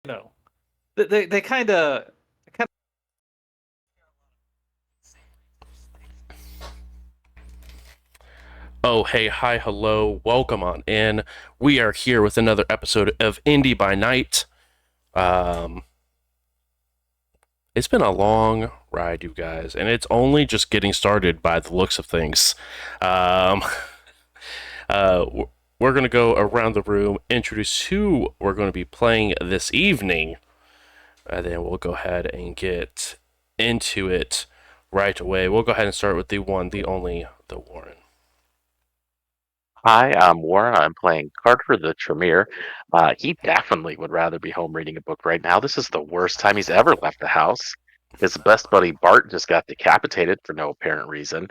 know, they kind Oh, hey, hi, hello, welcome on in. We are here with another episode of Indy by Night. Um, it's been a long ride, you guys, and it's only just getting started by the looks of things. Um, uh, we're going to go around the room, introduce who we're going to be playing this evening, and then we'll go ahead and get into it right away. We'll go ahead and start with the one, the only, the Warren. Hi, I'm Warren. I'm playing Carter the Tremere. He definitely would rather be home reading a book right now. This is the worst time he's ever left the house. His best buddy Bart just got decapitated for no apparent reason.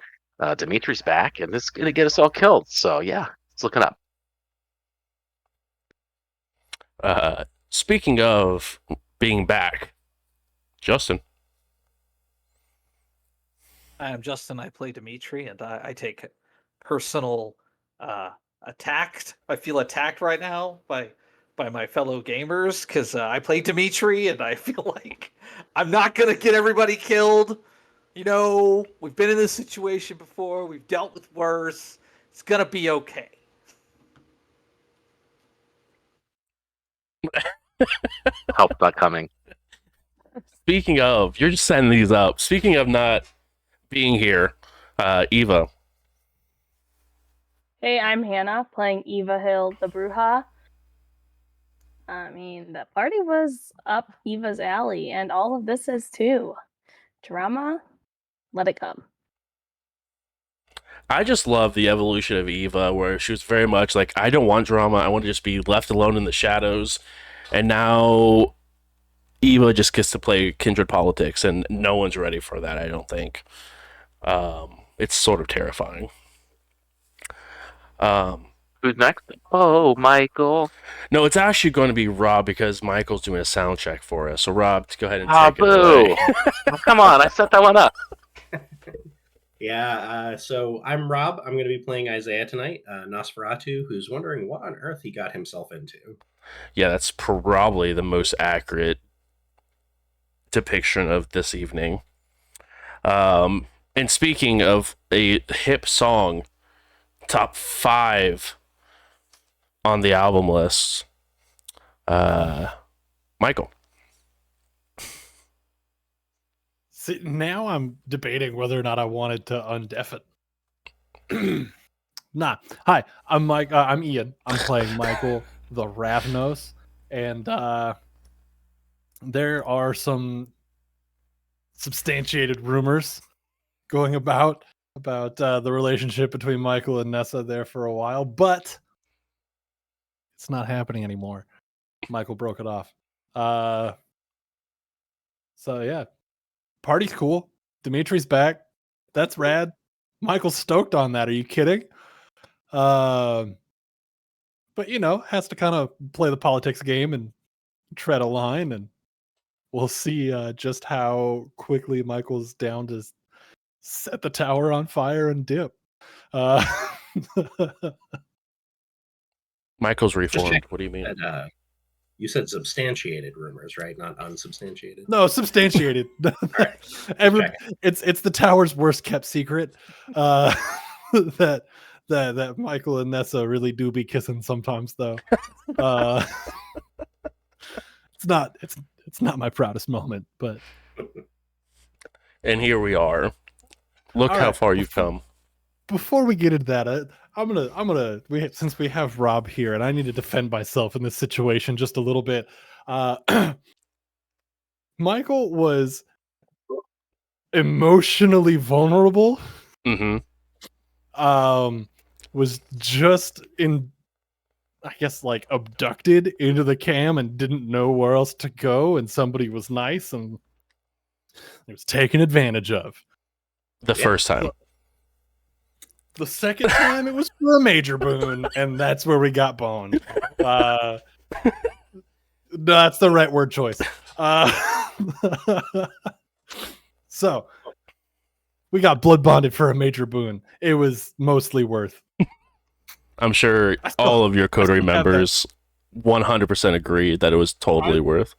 Dimitri's back, and this is going to get us all killed. So, yeah, it's looking up. Speaking of being back, Justin. I am Justin. I play Dimitri, and I take personal uh, attacked. I feel attacked right now by my fellow gamers because I play Dimitri, and I feel like I'm not gonna get everybody killed. You know, we've been in this situation before. We've dealt with worse. It's gonna be okay. Help not coming. Speaking of, you're just setting these up. Speaking of not being here, Eva. Hey, I'm Hannah, playing Eva Hill the Bruja. I mean, the party was up Eva's alley, and all of this is too. Drama, let it come. I just love the evolution of Eva, where she was very much like, I don't want drama. I want to just be left alone in the shadows. And now Eva just gets to play kindred politics, and no one's ready for that, I don't think. It's sort of terrifying. Who's next? Oh, Michael. No, it's actually going to be Rob because Michael's doing a sound check for us. So, Rob, go ahead and Ah, take it away. boo. Oh, come on, I set that one up. Yeah, so I'm Rob. I'm going to be playing Isaiah tonight, Nosferatu, who's wondering what on earth he got himself into. Yeah, that's probably the most accurate depiction of this evening. And speaking of a hip song, top 5 on the album list, Michael. See, now I'm debating whether or not I wanted to undeaf it. Nah. Hi, I'm Mike. I'm Ian. I'm playing Michael the Ravnos, and there are some substantiated rumors going about the relationship between Michael and Nessa there for a while, but it's not happening anymore. Michael broke it off. So yeah, party's cool. Dimitri's back. That's rad. Michael's stoked on that. Are you kidding? But you know, has to kind of play the politics game and tread a line, and we'll see just how quickly Michael's down to set the tower on fire and dip. Uh, Michael's Just reformed. check What do you mean? that. You said substantiated rumors, right? Not unsubstantiated. no, substantiated. right. Every, checking. it's the tower's worst kept secret. That Michael and Nessa really do be kissing sometimes, though. It's not my proudest moment, but And here we are. Look All how right. far you've come. before we get into that, since we have Rob here, and I need to defend myself in this situation just a little bit. Michael was emotionally vulnerable. Mm-hmm. Was just I guess like abducted into the cam and didn't know where else to go, and somebody was nice and it was taken advantage of. The first time. The second time it was for a major boon, and that's where we got boned. That's the right word choice. So we got blood bonded for a major boon. It was mostly worth. I'm sure all of your coterie members 100% agree that it was totally worth.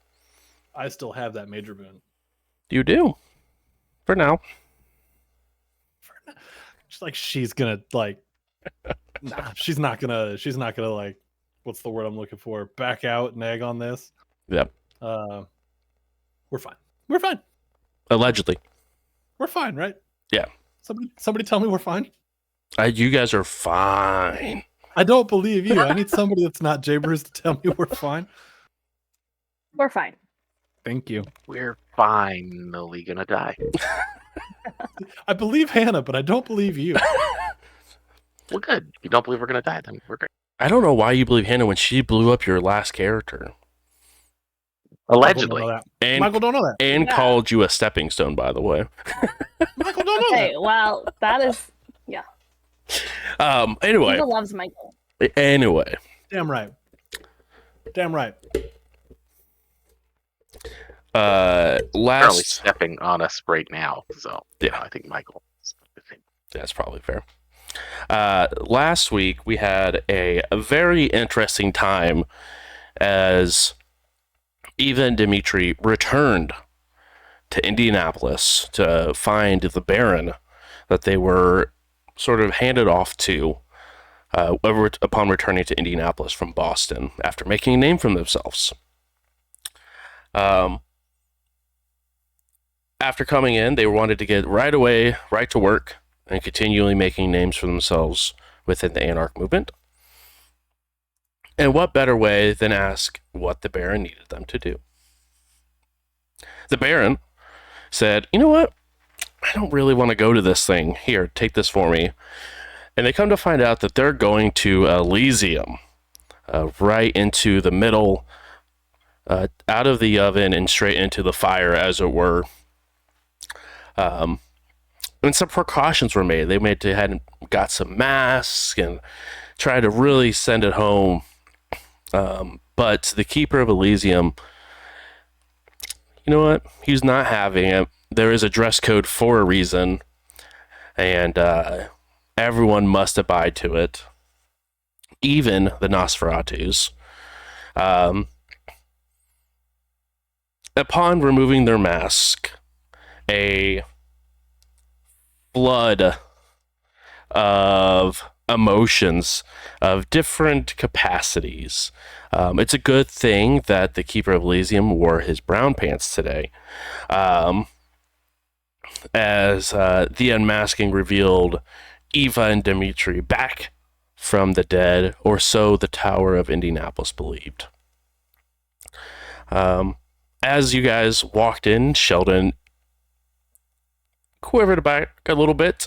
I still have that major boon. You do. For now. Just like she's gonna like, nah, she's not gonna like, what's the word I'm looking for? Back out and egg on this. Yep. We're fine. We're fine. Allegedly. We're fine, right? Yeah. Somebody tell me we're fine. You guys are fine. I don't believe you. I need somebody that's not Jay Bruce to tell me we're fine. We're fine. Thank you. We're finally gonna die. I believe Hannah, but I don't believe you. Well, good. You don't believe we're gonna die, then we're great. I don't know why you believe Hannah when she blew up your last character. Allegedly. Michael don't know that. And Yeah. called you a stepping stone, by the way. Michael don't know Okay, well, that is Anyway. Eva loves Michael. Anyway. that. Damn right. Damn right. Apparently stepping on us right now. So Yeah. I think Michael. That's probably fair. Last week we had a very interesting time as Eva and Dimitri returned to Indianapolis to find the Baron that they were sort of handed off to upon returning to Indianapolis from Boston after making a name for themselves. After coming in, they wanted to get right to work, and continually making names for themselves within the Anarch movement. And what better way than ask what the Baron needed them to do? The Baron said, you know what? I don't really want to go to this thing. Here, take this for me. And they come to find out that they're going to Elysium, right into the middle, out of the oven and straight into the fire, as it were. And some precautions were made. They had got some masks and tried to really send it home. But the Keeper of Elysium, you know what? He's not having it. There is a dress code for a reason, and everyone must abide to it, even the Nosferatus. Upon removing their mask, a flood of emotions of different capacities. It's a good thing that the Keeper of Elysium wore his brown pants today, as the unmasking revealed Eva and Dimitri back from the dead, or so the Tower of Indianapolis believed. As you guys walked in, Sheldon quivered back a little bit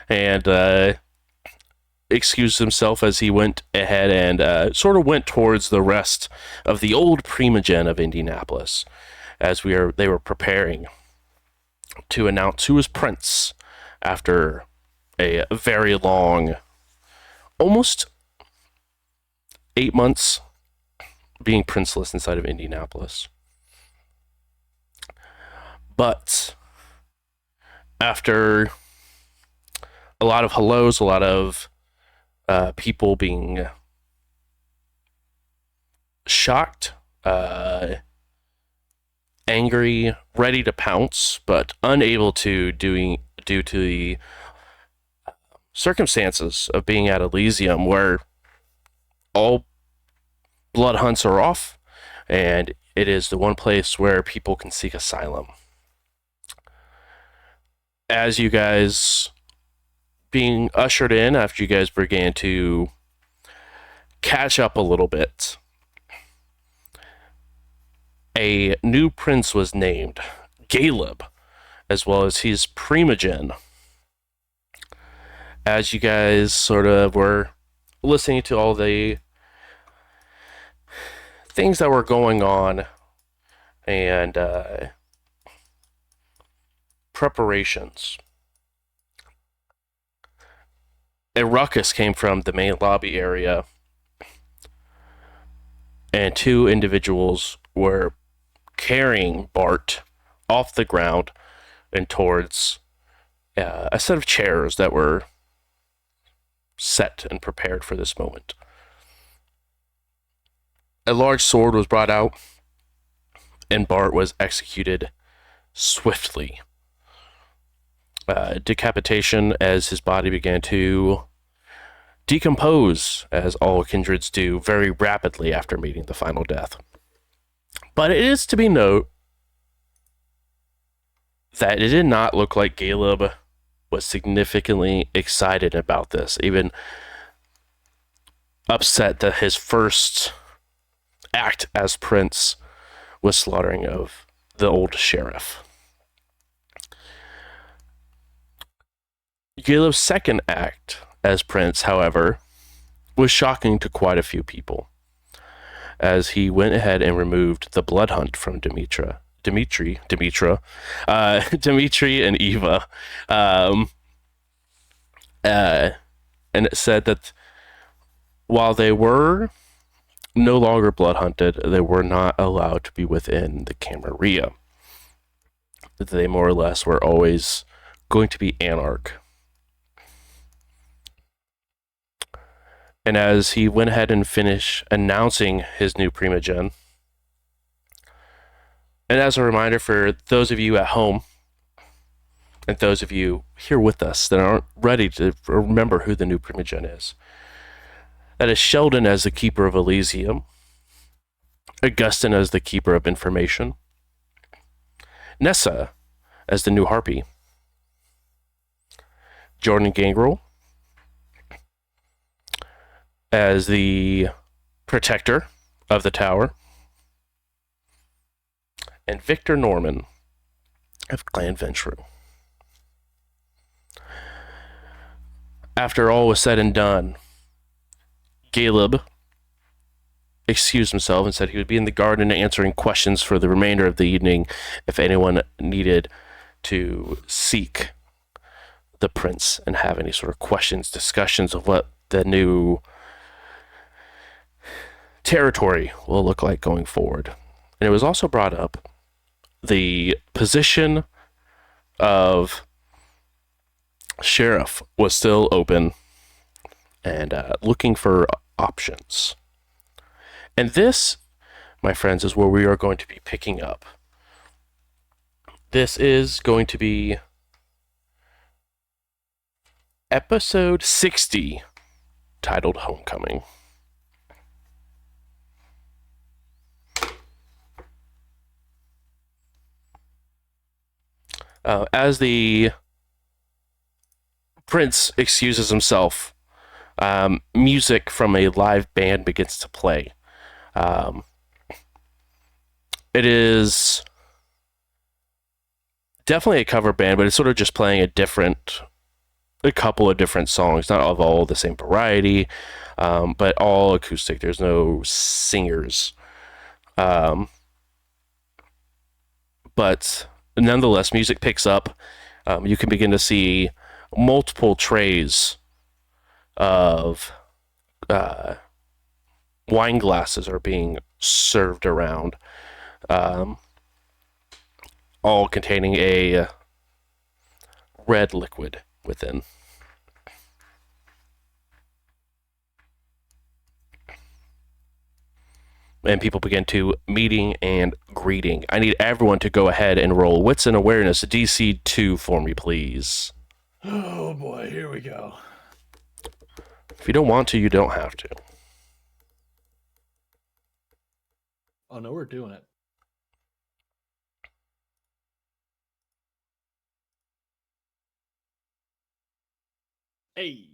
and excused himself as he went ahead and sort of went towards the rest of the old Primogen of Indianapolis, as they were preparing to announce who was prince after a very long, almost 8 months being princeless inside of Indianapolis. But after a lot of hellos, a lot of people being shocked, angry, ready to pounce, but unable to due to the circumstances of being at Elysium, where all blood hunts are off, and it is the one place where people can seek asylum. As you guys being ushered in, after you guys began to catch up a little bit, a new prince was named, Caleb, as well as his Primogen. As you guys sort of were listening to all the things that were going on and preparations, a ruckus came from the main lobby area, and two individuals were carrying Bart off the ground and towards a set of chairs that were set and prepared for this moment. A large sword was brought out, and Bart was executed swiftly. Decapitation as his body began to decompose, as all kindreds do, very rapidly after meeting the final death. But it is to be noted that it did not look like Caleb was significantly excited about this, even upset that his first act as prince was slaughtering of the old sheriff. Caleb's second act as prince, however, was shocking to quite a few people, as he went ahead and removed the blood hunt from Dimitri and Eva. And it said that while they were no longer blood hunted, they were not allowed to be within the Camarilla. They more or less were always going to be anarch. And as he went ahead and finished announcing his new primogen, and as a reminder for those of you at home, and those of you here with us that aren't ready to remember who the new primogen is, that is Sheldon as the Keeper of Elysium, Augustin as the Keeper of Information, Nessa as the new Harpy, Jordan Gangrel as the Protector of the Tower, and Victor Norman of Clan Ventrue. After all was said and done, Caleb excused himself and said he would be in the garden answering questions for the remainder of the evening if anyone needed to seek the prince and have any sort of questions, discussions of what the new territory will look like going forward. And it was also brought up the position of sheriff was still open and looking for options. And this, my friends, is where we are going to be picking up. This is going to be episode 60, titled Homecoming. As the prince excuses himself, music from a live band begins to play. It is definitely a cover band, but it's sort of just playing a couple of different songs, not of all the same variety, but all acoustic. There's no singers. But nonetheless, music picks up. You can begin to see multiple trays of wine glasses are being served around, all containing a red liquid within. And people begin to meeting and greeting. I need everyone to go ahead and roll Wits and Awareness DC 2 for me, please. Oh boy, here we go. If you don't want to, you don't have to. Oh no, we're doing it. Hey.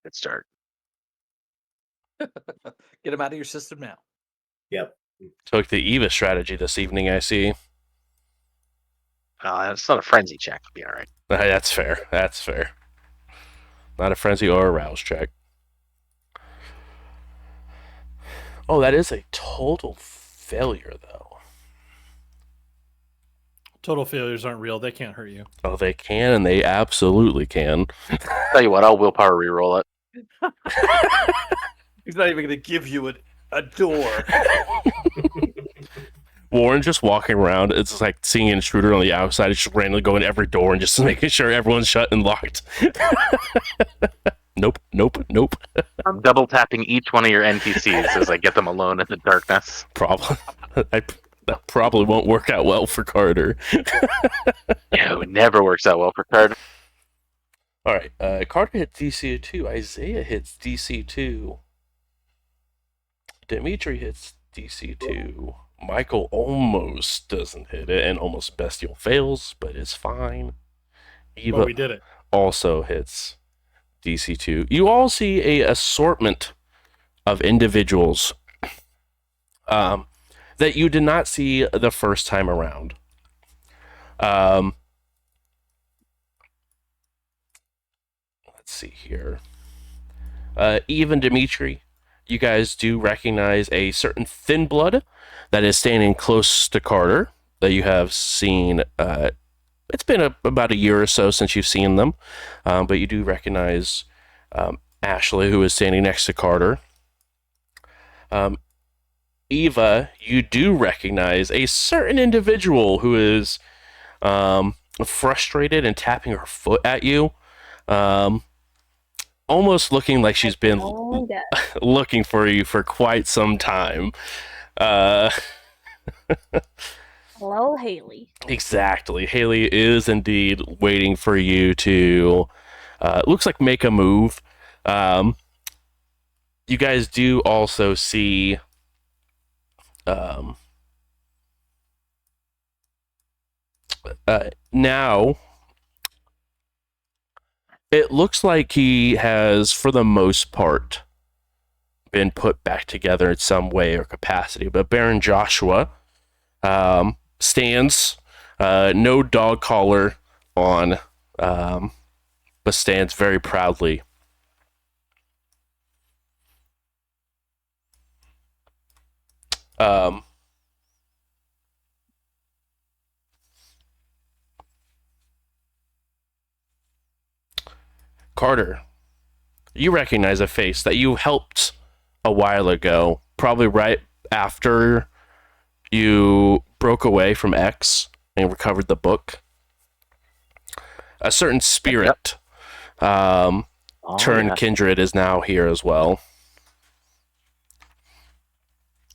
Good start. Get them out of your system now. Yep. Took the Eva strategy this evening, I see. It's not a frenzy check. It'll be all right. That's fair. That's fair. Not a frenzy or a rouse check. Oh, that is a total failure, though. Total failures aren't real. They can't hurt you. Oh, they can, and they absolutely can. Tell you what, I'll willpower reroll it. He's not even going to give you a door. Warren just walking around. It's like seeing an intruder on the outside. It's just randomly going to every door and just making sure everyone's shut and locked. Nope. I'm double tapping each one of your NPCs as I get them alone in the darkness. Problem. That probably won't work out well for Carter. No, it never works out well for Carter. All right. Carter hits DC 2. Isaiah hits DC 2. Dimitri hits DC 2. Michael almost doesn't hit it, and almost Bestial fails, but it's fine. Eva But we did it. also hits DC 2. You all see a assortment of individuals that you did not see the first time around. Let's see here. Eve and Dimitri, you guys do recognize a certain thin blood that is standing close to Carter that you have seen. It's been about a year or so since you've seen them, but you do recognize Ashley, who is standing next to Carter. Eva, you do recognize a certain individual who is frustrated and tapping her foot at you, almost looking like she's been Oh, yeah. looking for you for quite some time. Hello, Haley. Exactly. Haley is indeed waiting for you to, looks like, make a move. You guys do also see now it looks like he has, for the most part, been put back together in some way or capacity. But Baron Joshua stands, no dog collar on, but stands very proudly. Carter, you recognize a face that you helped a while ago, probably right after you broke away from X and recovered the book. A certain spirit turned yeah. kindred is now here as well.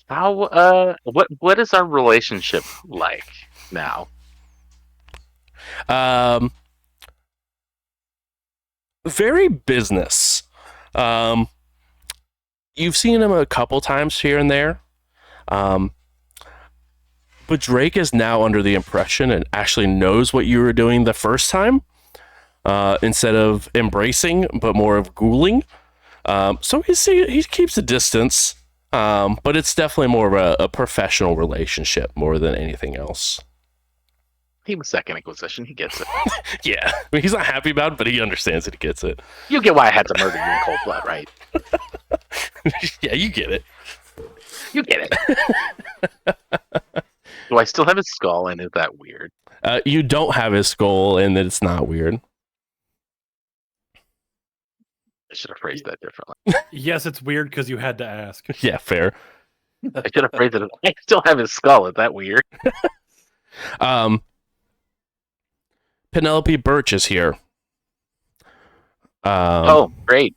How what is our relationship like now? Very business. You've seen him a couple times here and there. But Drake is now under the impression and actually knows what you were doing the first time, instead of embracing, but more of ghouling. So he keeps a distance, but it's definitely more of a professional relationship more than anything else. He was Second Inquisition. He gets it. Yeah, I mean, he's not happy about it, but he understands it. He gets it. You get why I had to murder you in cold blood, right? Yeah, you get it. You get it. Do I still have his skull, and is that weird? You don't have his skull, and it's not weird. I should have phrased that differently. Yes, it's weird because you had to ask. Yeah, fair. I should have phrased it as, I still have his skull. Is that weird? Penelope Birch is here. Oh, great.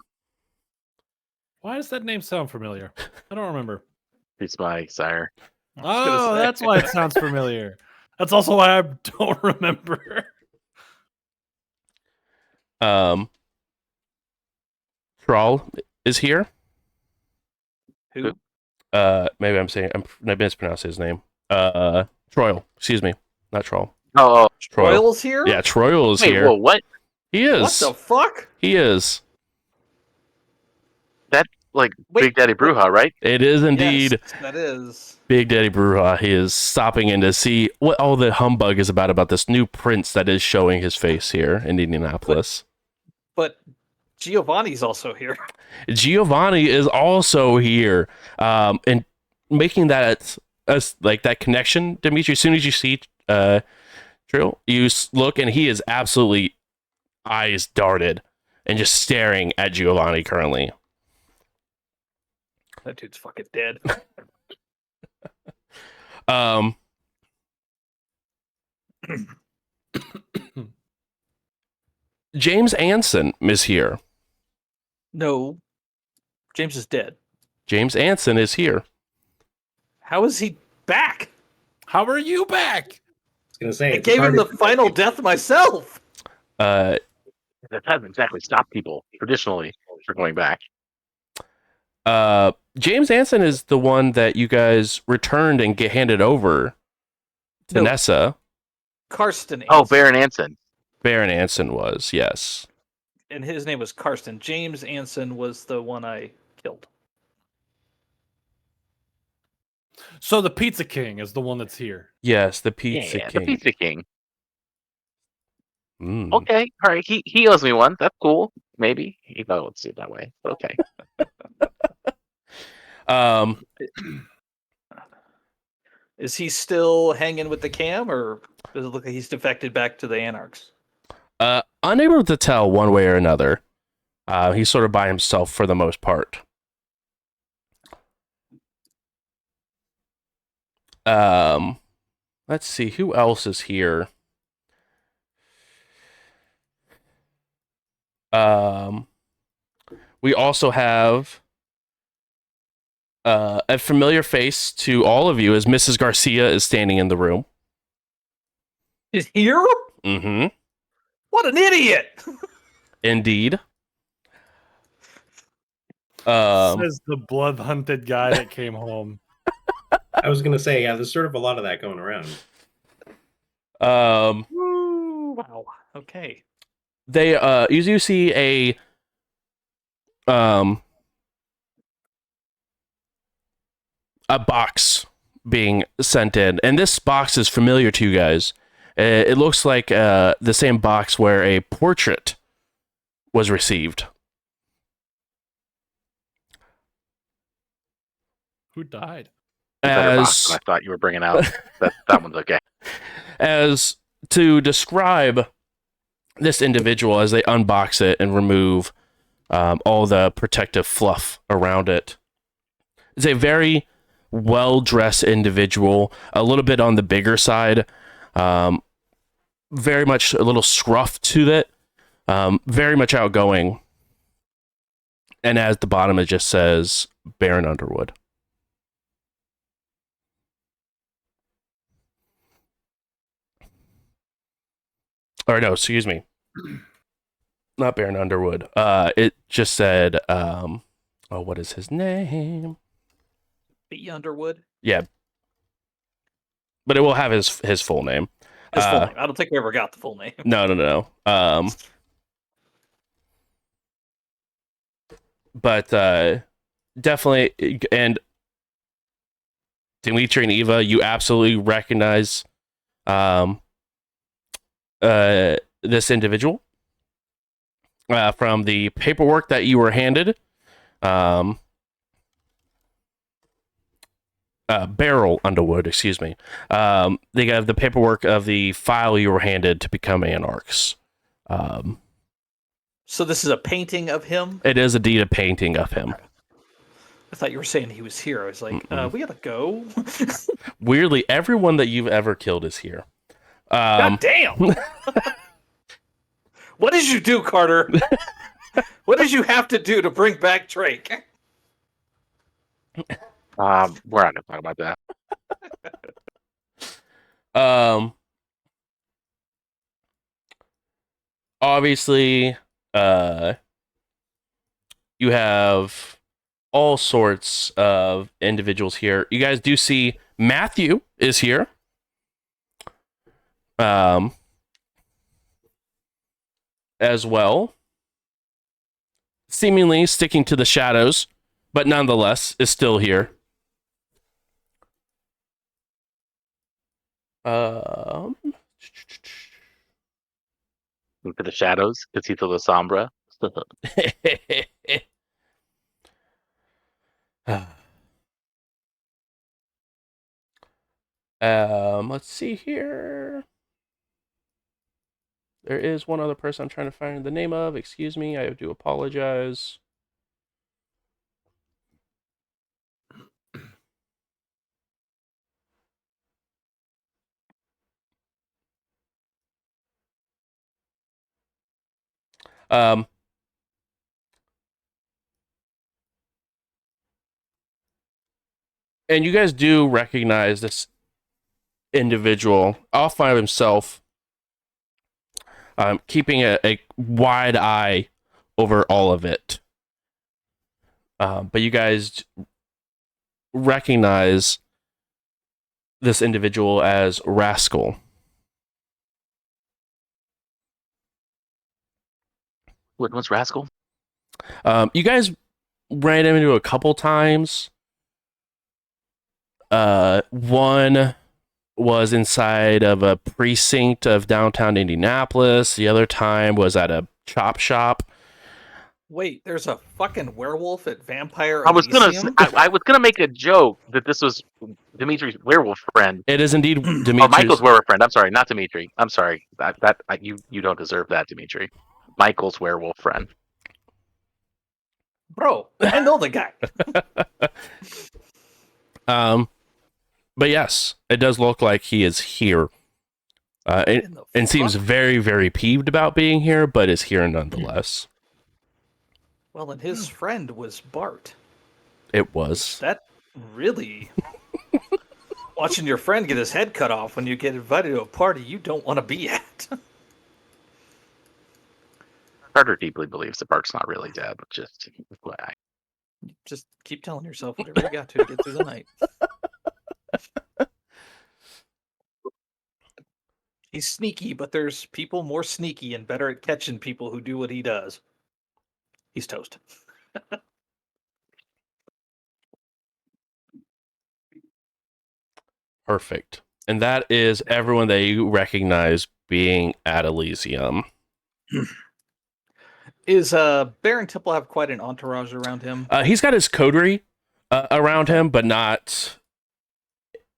Why does that name sound familiar? I don't remember. He's my sire. Oh, that's why it sounds familiar. That's also why I don't remember. Troll is here. Who? Maybe I mispronounced his name. Troil. Excuse me, not Troll. Oh, Troil. Royal's here? Yeah, Troil is wait, here. whoa, what? He is. What the fuck? He is. Like Wait, Big Daddy Bruja, right? It is indeed Yes, that is. Big Daddy Bruja. He is stopping in to see what all the humbug is about this new prince that is showing his face here in Indianapolis. But Giovanni's also here. Giovanni is also here, and making that like that connection, Dimitri. As soon as you see Trill, you look, and he is absolutely eyes darted and just staring at Giovanni currently. That dude's fucking dead. James Anson is here. No, James is dead. James Anson is here. How is he back? How are you back? I was going to say, I it's gave him hard the to- final death myself. That hasn't exactly stopped people traditionally from going back. James Anson is the one that you guys returned and get handed over to No. Nessa. Karsten. Oh, Anson. Baron Anson. Baron Anson was, yes. And his name was Karsten. James Anson was the one I killed. So the Pizza King is the one that's here. Yes, the Pizza Yeah, King. the Pizza King. Mm. Okay, all right. He owes me one. That's cool. Maybe he thought I would see it that way. But okay. Is he still hanging with the cam, or does it look like he's defected back to the Anarchs? Unable to tell one way or another. He's sort of by himself for the most part. Let's see, who else is here? We also have a familiar face to all of you as Mrs. Garcia is standing in the room. Is here? Mm-hmm. What an idiot! Indeed. Says the blood-hunted guy that came home. I was going to say, yeah, there's sort of a lot of that going around. Ooh, wow. Okay. They you see a box being sent in, and this box is familiar to you guys. It looks like the same box where a portrait was received. Who died? Better box As than I thought you were bringing out. That one's okay. as to describe this individual as they unbox it and remove all the protective fluff around it. It's a very well-dressed individual, a little bit on the bigger side, very much a little scruff to it, very much outgoing. And at the bottom, it just says Baron Underwood. Or no, excuse me. Not Baron Underwood. It just said, what is his name? B. Underwood. Yeah. But it will have his full name. His full name. I don't think we ever got the full name. No. But definitely, and Dimitri and Eva, you absolutely recognize this individual from the paperwork that you were handed. Beryl Underwood, excuse me. They have the paperwork of the file you were handed to become Anarchs. So this is a painting of him? It is indeed a painting of him. I thought you were saying he was here. I was like, we gotta go. Weirdly, everyone that you've ever killed is here. God damn! What did you do, Carter? What did you have to do to bring back Drake? We're not going to talk about that. Obviously, you have all sorts of individuals here. You guys do see Matthew is here. As well. Seemingly sticking to the shadows, but nonetheless is still here. Into the shadows, Casito de Sombra. Let's see here. There is one other person I'm trying to find the name of. Excuse me, I do apologize. Um, and you guys do recognize this individual off by himself, keeping a wide eye over all of it. But you guys recognize this individual as Rascal. What was Rascal? You guys ran into a couple times. One was inside of a precinct of downtown Indianapolis. The other time was at a chop shop. Wait, there's a fucking werewolf at Vampire I was Elysium? I was gonna make a joke that this was Dimitri's werewolf friend. It is indeed Or Dimitri's. Michael's werewolf friend. I'm sorry, not Dimitri. I'm sorry. You don't deserve that, Dimitri. Michael's werewolf friend. Bro, I know the guy. But yes, it does look like he is here. And seems very, very peeved about being here, but is here nonetheless. Well, and his friend was Bart. It was. That really... Watching your friend get his head cut off when you get invited to a party you don't want to be at. Carter deeply believes that Bart's not really dead, but just FYI. Just keep telling yourself whatever you got to get through the night. He's sneaky, but there's people more sneaky and better at catching people who do what he does. He's toast. Perfect. And that is everyone that you recognize being at Elysium. Is Baron Temple have quite an entourage around him? He's got his coterie around him, but not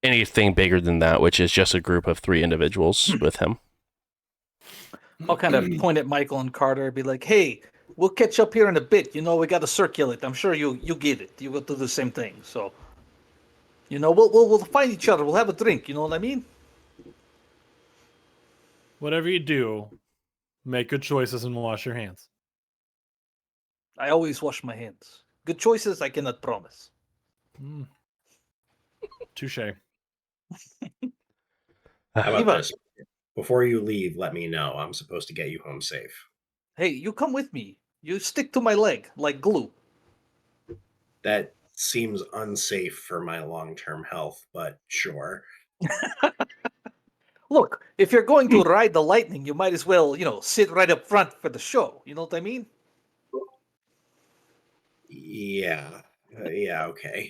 anything bigger than that, which is just a group of 3 individuals with him. I'll kind of point at Michael and Carter and be like, hey, we'll catch up here in a bit. You know, we got to circulate. I'm sure you get it. You will do the same thing. So, you know, we'll find each other. We'll have a drink. You know what I mean? Whatever you do, make good choices and wash your hands. I always wash my hands. Good choices, I cannot promise. Touche. How about Eva. this? Before you leave, let me know. I'm supposed to get you home safe. Hey, you come with me. You stick to my leg like glue. That seems unsafe for my long-term health, but sure. Look, if you're going to ride the lightning, you might as well, you know, sit right up front for the show. You know what I mean? Yeah. Yeah, okay.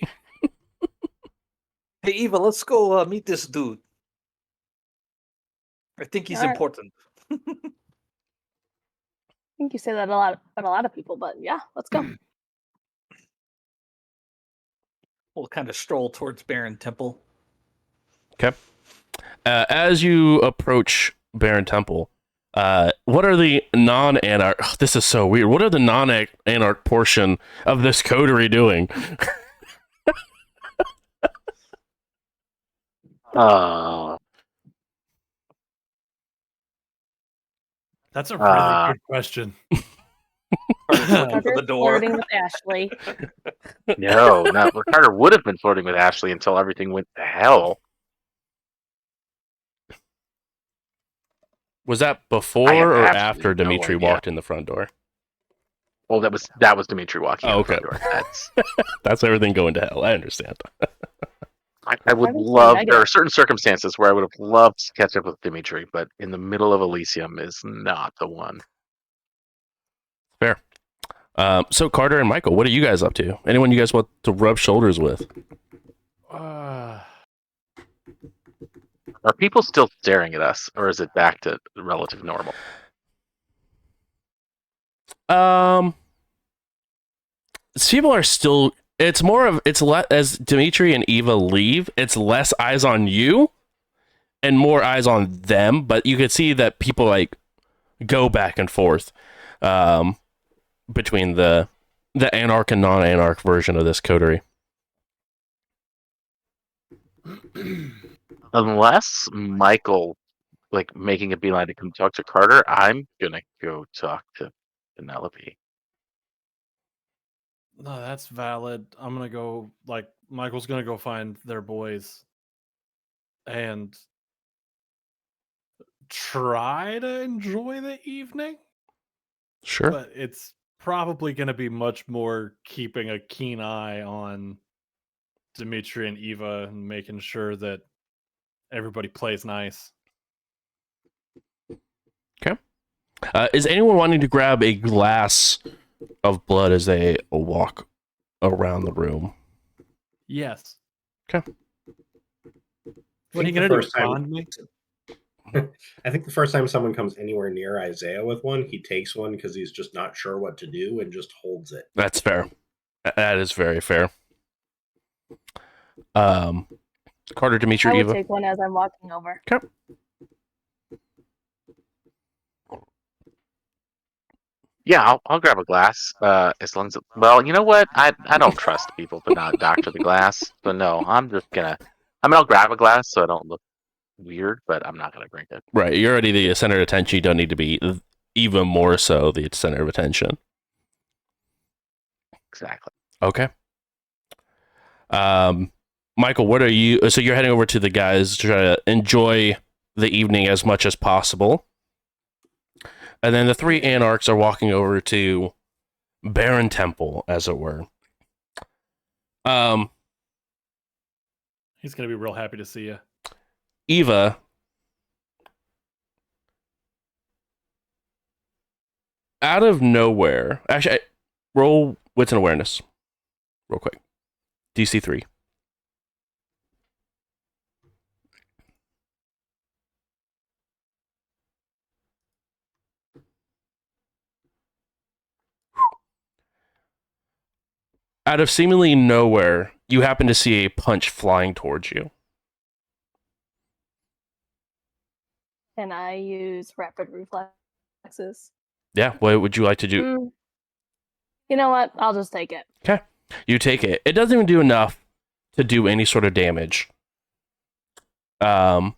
Hey, Eva, let's go meet this dude. I think he's All right. important. I think you say that a lot about a lot of people, but yeah, let's go. We'll kind of stroll towards Baron Temple. Okay. As you approach Baron Temple, what are the non-anarch... Oh, this is so weird. What are the non-anarch portion of this coterie doing? That's a really good question. Carter's looking for Carter's the door. flirting with Ashley. No, not Carter would have been flirting with Ashley until everything went to hell. Was that I before have or absolutely after no Dimitri idea. walked in the front door? Well, that was Dimitri walking in the Okay. front door. That's That's everything going to hell. I understand. I would I would say love. There are negative. certain circumstances where I would have loved to catch up with Dimitri, but in the middle of Elysium is not the one. Fair. So Carter and Michael, what are you guys up to? Anyone you guys want to rub shoulders with? Are people still staring at us, or is it back to relative normal? People are still. It's more of as Dimitri and Eva leave. It's less eyes on you, and more eyes on them. But you could see that people like go back and forth, between the anarch and non-anarch version of this coterie. Unless Michael, like, making a beeline to come talk to Carter, I'm gonna go talk to Penelope. No, that's valid. I'm gonna go. Like Michael's gonna go find their boys and try to enjoy the evening. Sure. But it's probably going to be much more keeping a keen eye on Dimitri and Eva and making sure that everybody plays nice. Okay. Is anyone wanting to grab a glass of blood as they walk around the room? Yes. Okay. What are you the going to do? first time- Bond me? I think the first time someone comes anywhere near Isaiah with one, he takes one because he's just not sure what to do and just holds it. That's fair. That is very fair. Carter, Dimitri, I would Eva. take one as I'm walking over. Okay. Yeah, I'll grab a glass. As long as well, you know what? I don't trust people to not doctor the glass. So no, I'm just gonna. I'll grab a glass so I don't look weird, but I'm not gonna drink it. Right. You're already the center of attention. You don't need to be even more so the center of attention. Exactly. Okay. Michael, what are you? So you're heading over to the guys to try to enjoy the evening as much as possible. And then the three anarchs are walking over to Baron Temple, as it were. He's going to be real happy to see you. Eva, out of nowhere, actually, roll wits and awareness, real quick. DC 3. Out of seemingly nowhere, you happen to see a punch flying towards you. Can I use rapid reflexes? Yeah, what would you like to do? You know what? I'll just take it. Okay, you take it. It doesn't even do enough to do any sort of damage. But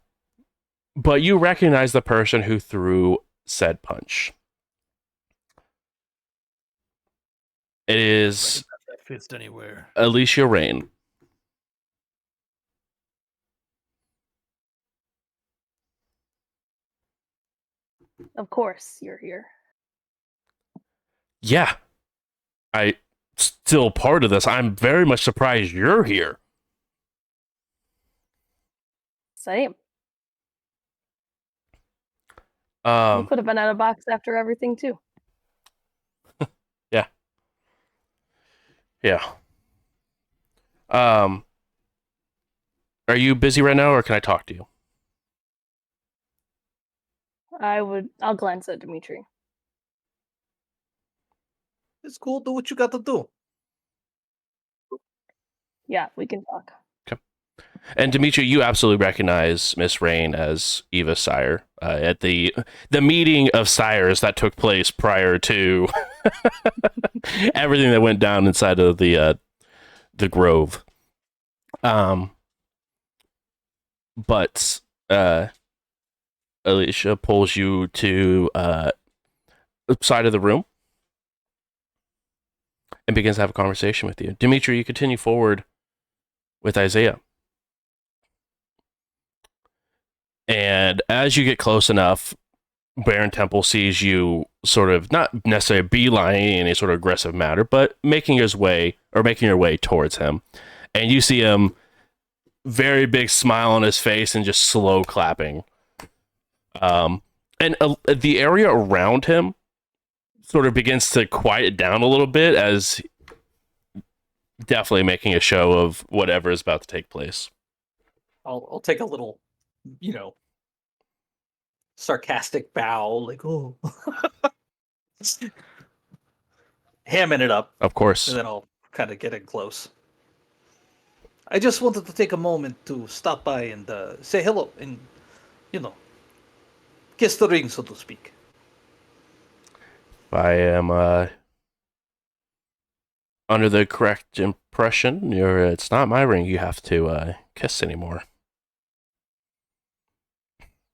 you recognize the person who threw said punch. It is That fist anywhere. Alicia Rain. Of course, you're here. Yeah. I still part of this. I'm very much surprised you're here. Same. You could have been out of box after everything too. Yeah. Are you busy right now, or can I talk to you? I'll glance at Dimitri. It's cool. Do what you got to do. Yeah, we can talk. And Dimitri, you absolutely recognize Miss Rain as Eva's sire at the meeting of sires that took place prior to everything that went down inside of the grove. But Alicia pulls you to the side of the room and begins to have a conversation with you. Dimitri, you continue forward with Isaiah. And as you get close enough, Baron Temple sees you sort of not necessarily beelining in a sort of aggressive manner, but making your way towards him. And you see him, very big smile on his face and just slow clapping. And the area around him sort of begins to quiet down a little bit, as definitely making a show of whatever is about to take place. I'll take a little, sarcastic bow, like, oh, hamming it up, Of course. and then I'll kind of get in close. I just wanted to take a moment to stop by and say hello and, kiss the ring, so to speak. If I am under the correct impression, it's not my ring you have to kiss anymore.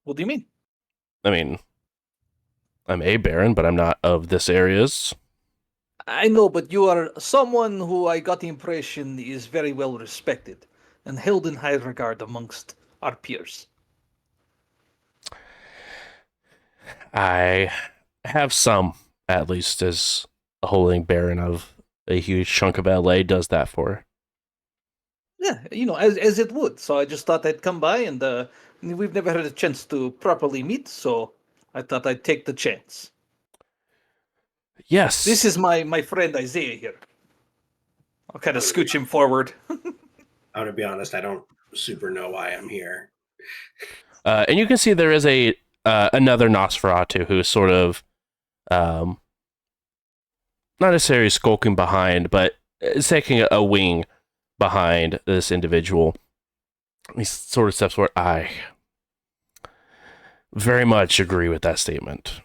What do you mean? I mean, I'm a baron, but I'm not of this area's. I know, but you are someone who I got the impression is very well respected and held in high regard amongst our peers. I have some, at least, as a holding baron of a huge chunk of LA does that for. Yeah, as it would. So I just thought I'd come by, and we've never had a chance to properly meet, so I thought I'd take the chance. Yes. This is my friend Isaiah here. I'll kind of scooch him forward. I'm gonna be honest, I don't super know why I'm here. And you can see there is another Nosferatu who's sort of not necessarily skulking behind, but is taking a wing behind this individual. He sort of steps forward. I very much agree with that statement.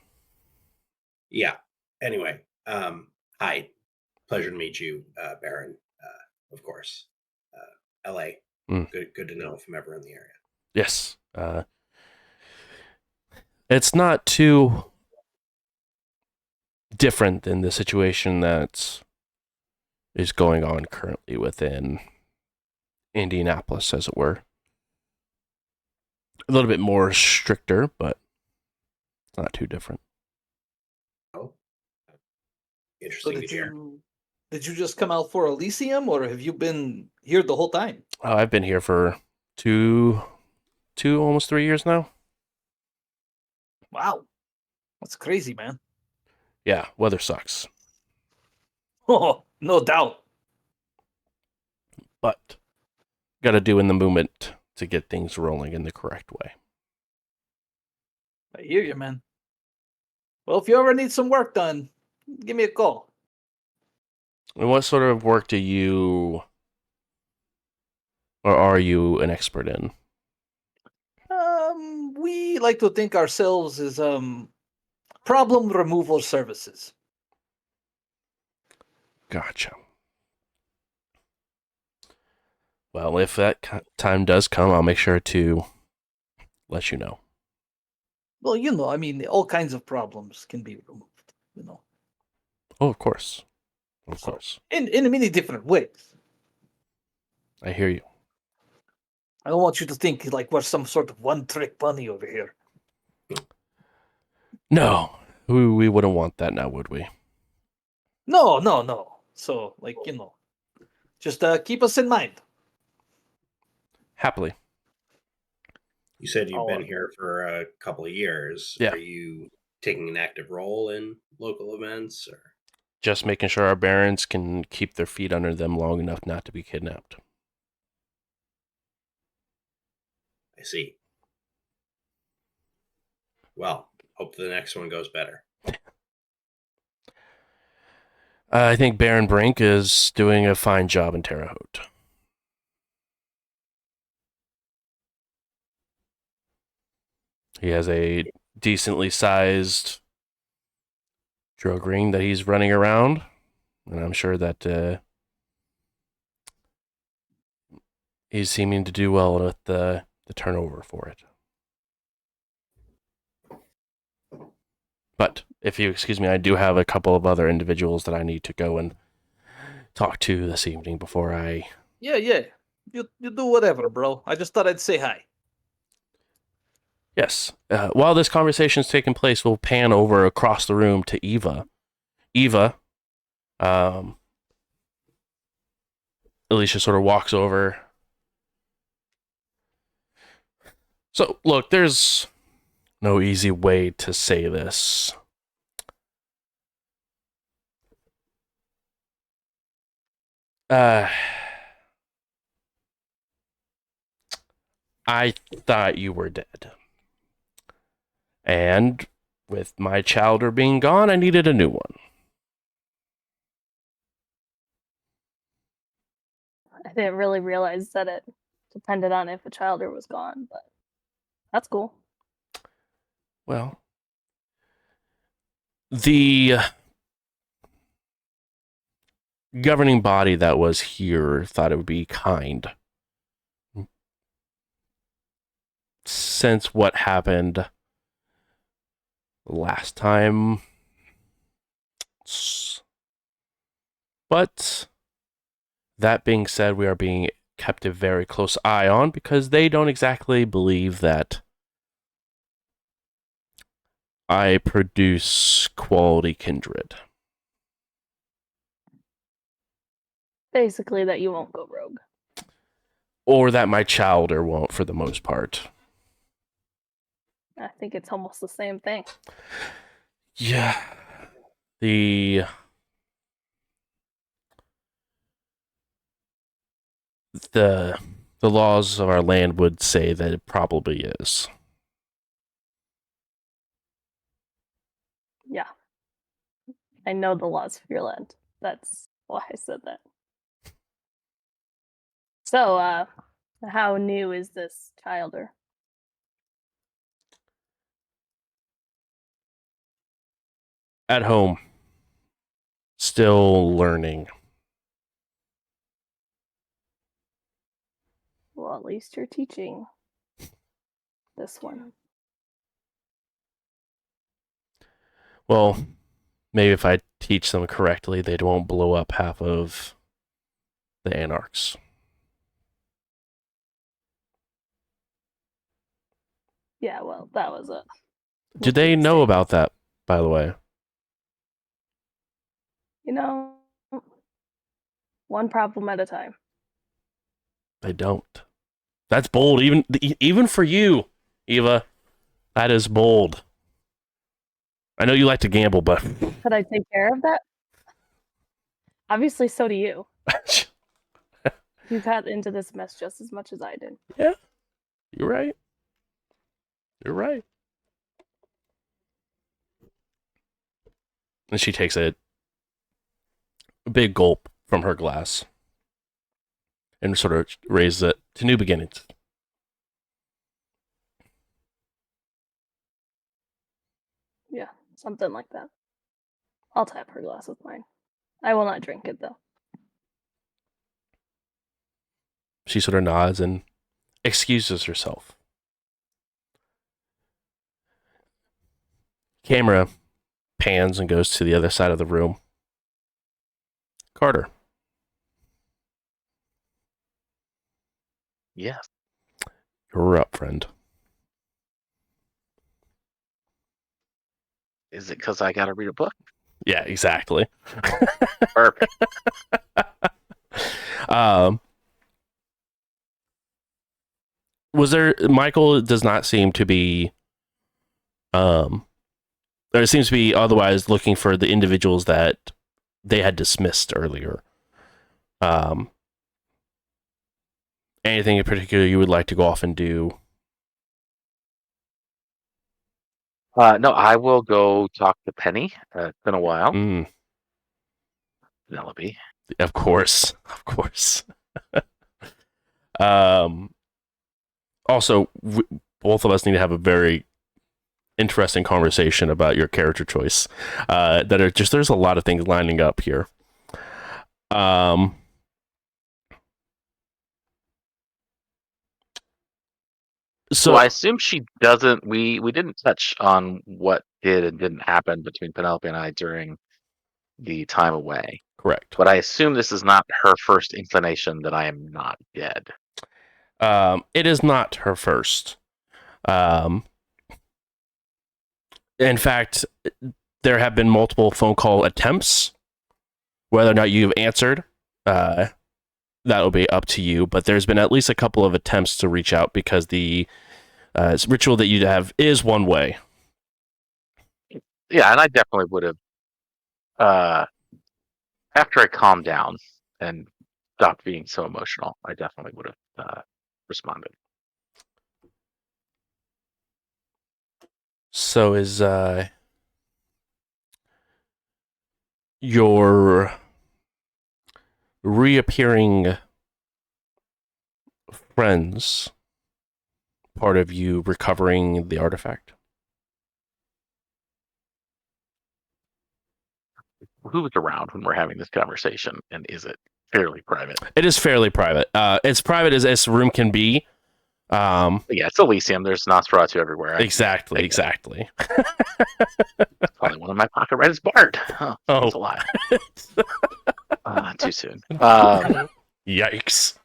Yeah. Anyway, hi. Pleasure to meet you, Baron. Of course. LA. Mm. Good to know if I'm ever in the area. Yes. It's not too different than the situation that is going on currently within Indianapolis, as it were. A little bit more stricter, but not too different. Oh. So Interesting to hear. did you just come out for Elysium, or have you been here the whole time? Oh, I've been here for two, almost 3 years now. Wow, that's crazy, man. Yeah, weather sucks, Oh, no doubt. but got to do in the movement to get things rolling in the correct way. I hear you, man. Well, if you ever need some work done, give me a call. And what sort of work do you, or are you an expert in? We like to think ourselves as problem removal services. Gotcha. Well, if that time does come, I'll make sure to let you know. Well, I mean, all kinds of problems can be removed. Oh, of course. Of So, course. in many different ways. I hear you. I don't want you to think like we're some sort of one-trick pony over here. No, we wouldn't want that now, would we? No. So, just keep us in mind. Happily. You said you've been I'll- here for a couple of years. Yeah. Are you taking an active role in local events? Or Just making sure our barons can keep their feet under them long enough not to be kidnapped. I see. Well, hope the next one goes better. I think Baron Brink is doing a fine job in Terre Haute. He has a decently sized drug ring that he's running around, and I'm sure that he's seeming to do well with the turnover for it. But if you excuse me, I do have a couple of other individuals that I need to go and talk to this evening before I... Yeah. You do whatever, bro. I just thought I'd say hi. Yes. While this conversation is taking place, we'll pan over across the room to Eva. Eva, Alicia sort of walks over. So, look, there's no easy way to say this. I thought you were dead. And with my chowder being gone, I needed a new one. I didn't really realize that it depended on if a childer was gone, but that's cool. Well, the governing body that was here thought it would be kind. Since what happened last time. But that being said, we are being kept a very close eye on because they don't exactly believe that I produce quality kindred. Basically, that you won't go rogue. Or that my childer won't, for the most part. I think it's almost the same thing. Yeah. The laws of our land would say that it probably is. Yeah. I know the laws of your land. That's why I said that. So, how new is this childer? At home. Still learning. Well, at least you're teaching this one. Well, maybe if I teach them correctly, they won't blow up half of the anarchs. Yeah, well, that was a. Do they know about that, by the way? You know, one problem at a time. They don't. That's bold, even for you, Eva. That is bold. I know you like to gamble, but Could I take care of that? Obviously, so do you. You got into this mess just as much as I did. Yeah, you're right. You're right. And she takes a big gulp from her glass and sort of raises it to new beginnings. Yeah, something like that. I'll tap her glass with mine. I will not drink it, though. She sort of nods and excuses herself. Camera pans and goes to the other side of the room. Carter. Yes. You're up, friend. Is it because I got to read a book? Yeah, exactly. Perfect. Was there Michael does not seem to be there seems to be otherwise looking for the individuals that they had dismissed earlier. Anything in particular you would like to go off and do? No, I will go talk to Penny. It's been a while. Penelope. Of course. Also, both of us need to have a very interesting conversation about your character choice. That are just there's a lot of things lining up here. So I assume she doesn't. We didn't touch on what did and didn't happen between Penelope and I during the time away. Correct. But I assume this is not her first inclination that I am not dead. It is not her first. In fact, there have been multiple phone call attempts. Whether or not you've answered, that'll be up to you. But there's been at least a couple of attempts to reach out because the ritual that you have is one way. Yeah, and I definitely would have. After I calmed down and stopped being so emotional, I definitely would have responded. So is your reappearing friends part of you recovering the artifact? Who's around when we're having this conversation, and is it fairly private? It is fairly private. It's private as this room can be. But yeah, it's Elysium. There's Nosferatu everywhere. Exactly. take that. Exactly. Probably one in my pocket right as Bart. Huh, Oh. he's alive. Too soon. Yikes.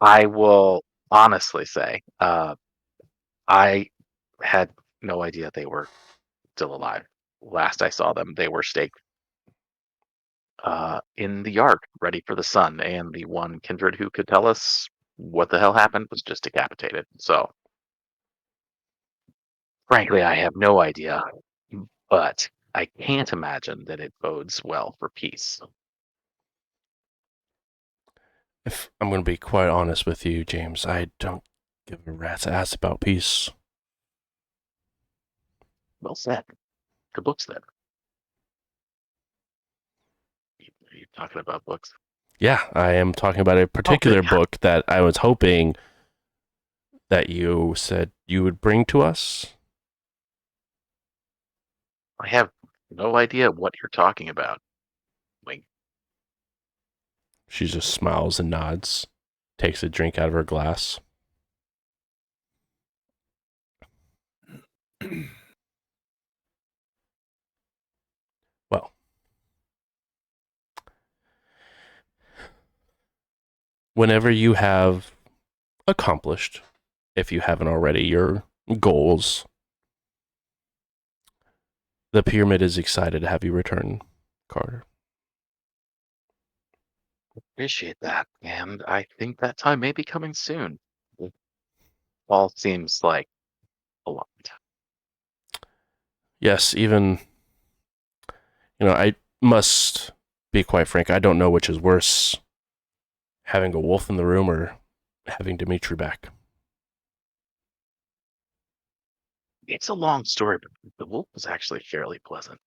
I will honestly say, I had no idea they were still alive. Last I saw them, they were staked in the yard, ready for the sun, and the one kindred who could tell us what the hell happened was just decapitated. So, frankly, I have no idea, but I can't imagine that it bodes well for peace. If I'm going to be quite honest with you, James, I don't give a rat's ass about peace. Well said. The book's there. Are you talking about books? Yeah, I am talking about a particular book that I was hoping that you said you would bring to us. I have no idea what you're talking about. Wink. She just smiles and nods, takes a drink out of her glass. Well, whenever you have accomplished, if you haven't already, your goals, the pyramid is excited to have you return, Carter. Appreciate that, and I think that time may be coming soon. It all seems like a lot. Yes, even, I must be quite frank, I don't know which is worse, having a wolf in the room or having Dimitri back. It's a long story, but the wolf was actually fairly pleasant.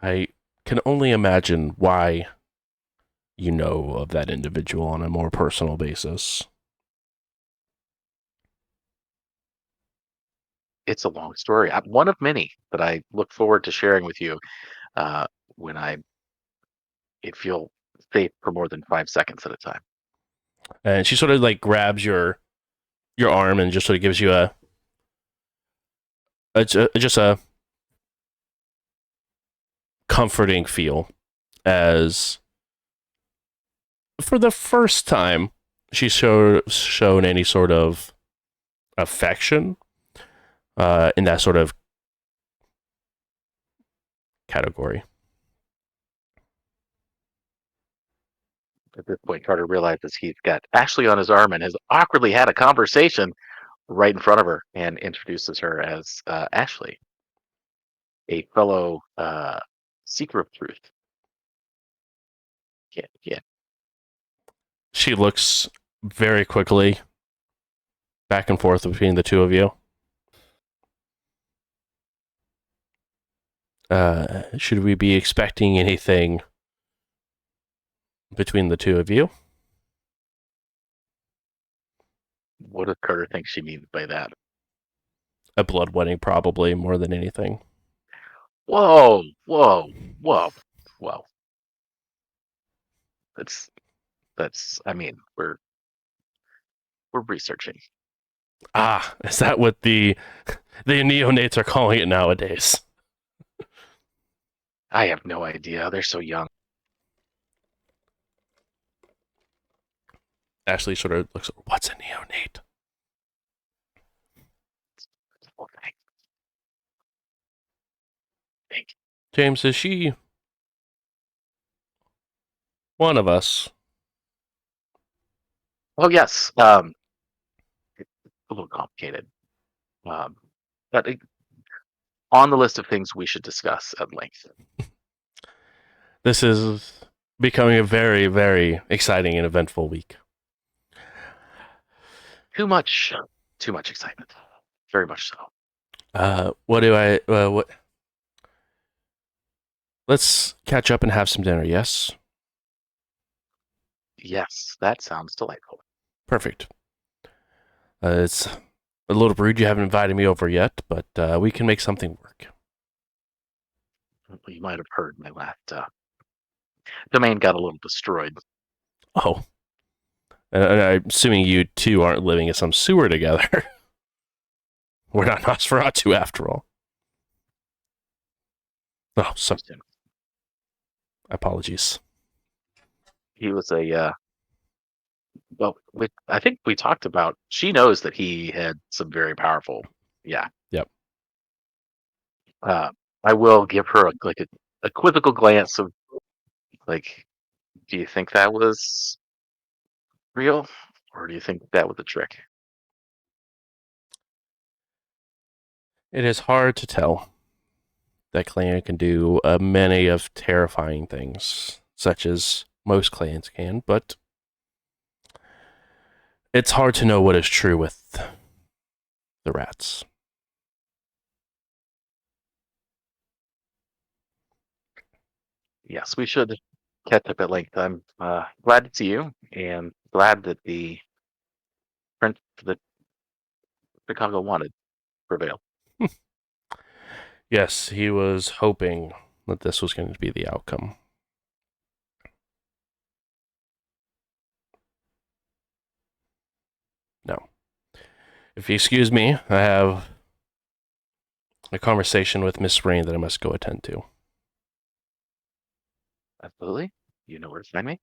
I can only imagine why you know of that individual on a more personal basis. It's a long story. One of many that I look forward to sharing with you when it feel safe for more than 5 seconds at a time. And she sort of like grabs your arm and just sort of gives you just a comforting feel, as for the first time she's shown any sort of affection in that sort of category. At this point, Carter realizes he's got Ashley on his arm and has awkwardly had a conversation right in front of her and introduces her as Ashley, a fellow seeker of truth. Yeah. She looks very quickly back and forth between the two of you. Should we be expecting anything between the two of you? What does Carter think she means by that? A blood wedding, probably, more than anything. Whoa. That's. I mean, we're researching. Ah, is that what the neonates are calling it nowadays? I have no idea. They're so young. Ashley sort of looks, what's a neonate? Well, thank you. James, is she one of us? Oh yes. It's a little complicated. But on the list of things we should discuss at length. This is becoming a very, very exciting and eventful week. Too much excitement. Very much so. What? Let's catch up and have some dinner, yes? Yes, that sounds delightful. Perfect. It's a little rude you haven't invited me over yet, but we can make something work. You might have heard my last domain got a little destroyed. Oh. And I'm assuming you two aren't living in some sewer together. We're not Nosferatu after all. Oh, so apologies. He was a well. I think we talked about. She knows that he had some very powerful. Yeah. Yep. I will give her a quizzical glance of like, do you think that was real, or do you think that was a trick? It is hard to tell. That clan can do many of terrifying things, such as most clans can, but it's hard to know what is true with the rats. Yes, we should catch up at length. I'm glad to see you, and glad that the prince that Chicago wanted prevailed. Yes, he was hoping that this was going to be the outcome. No. If you excuse me, I have a conversation with Miss Rain that I must go attend to. Absolutely. You know where to find me.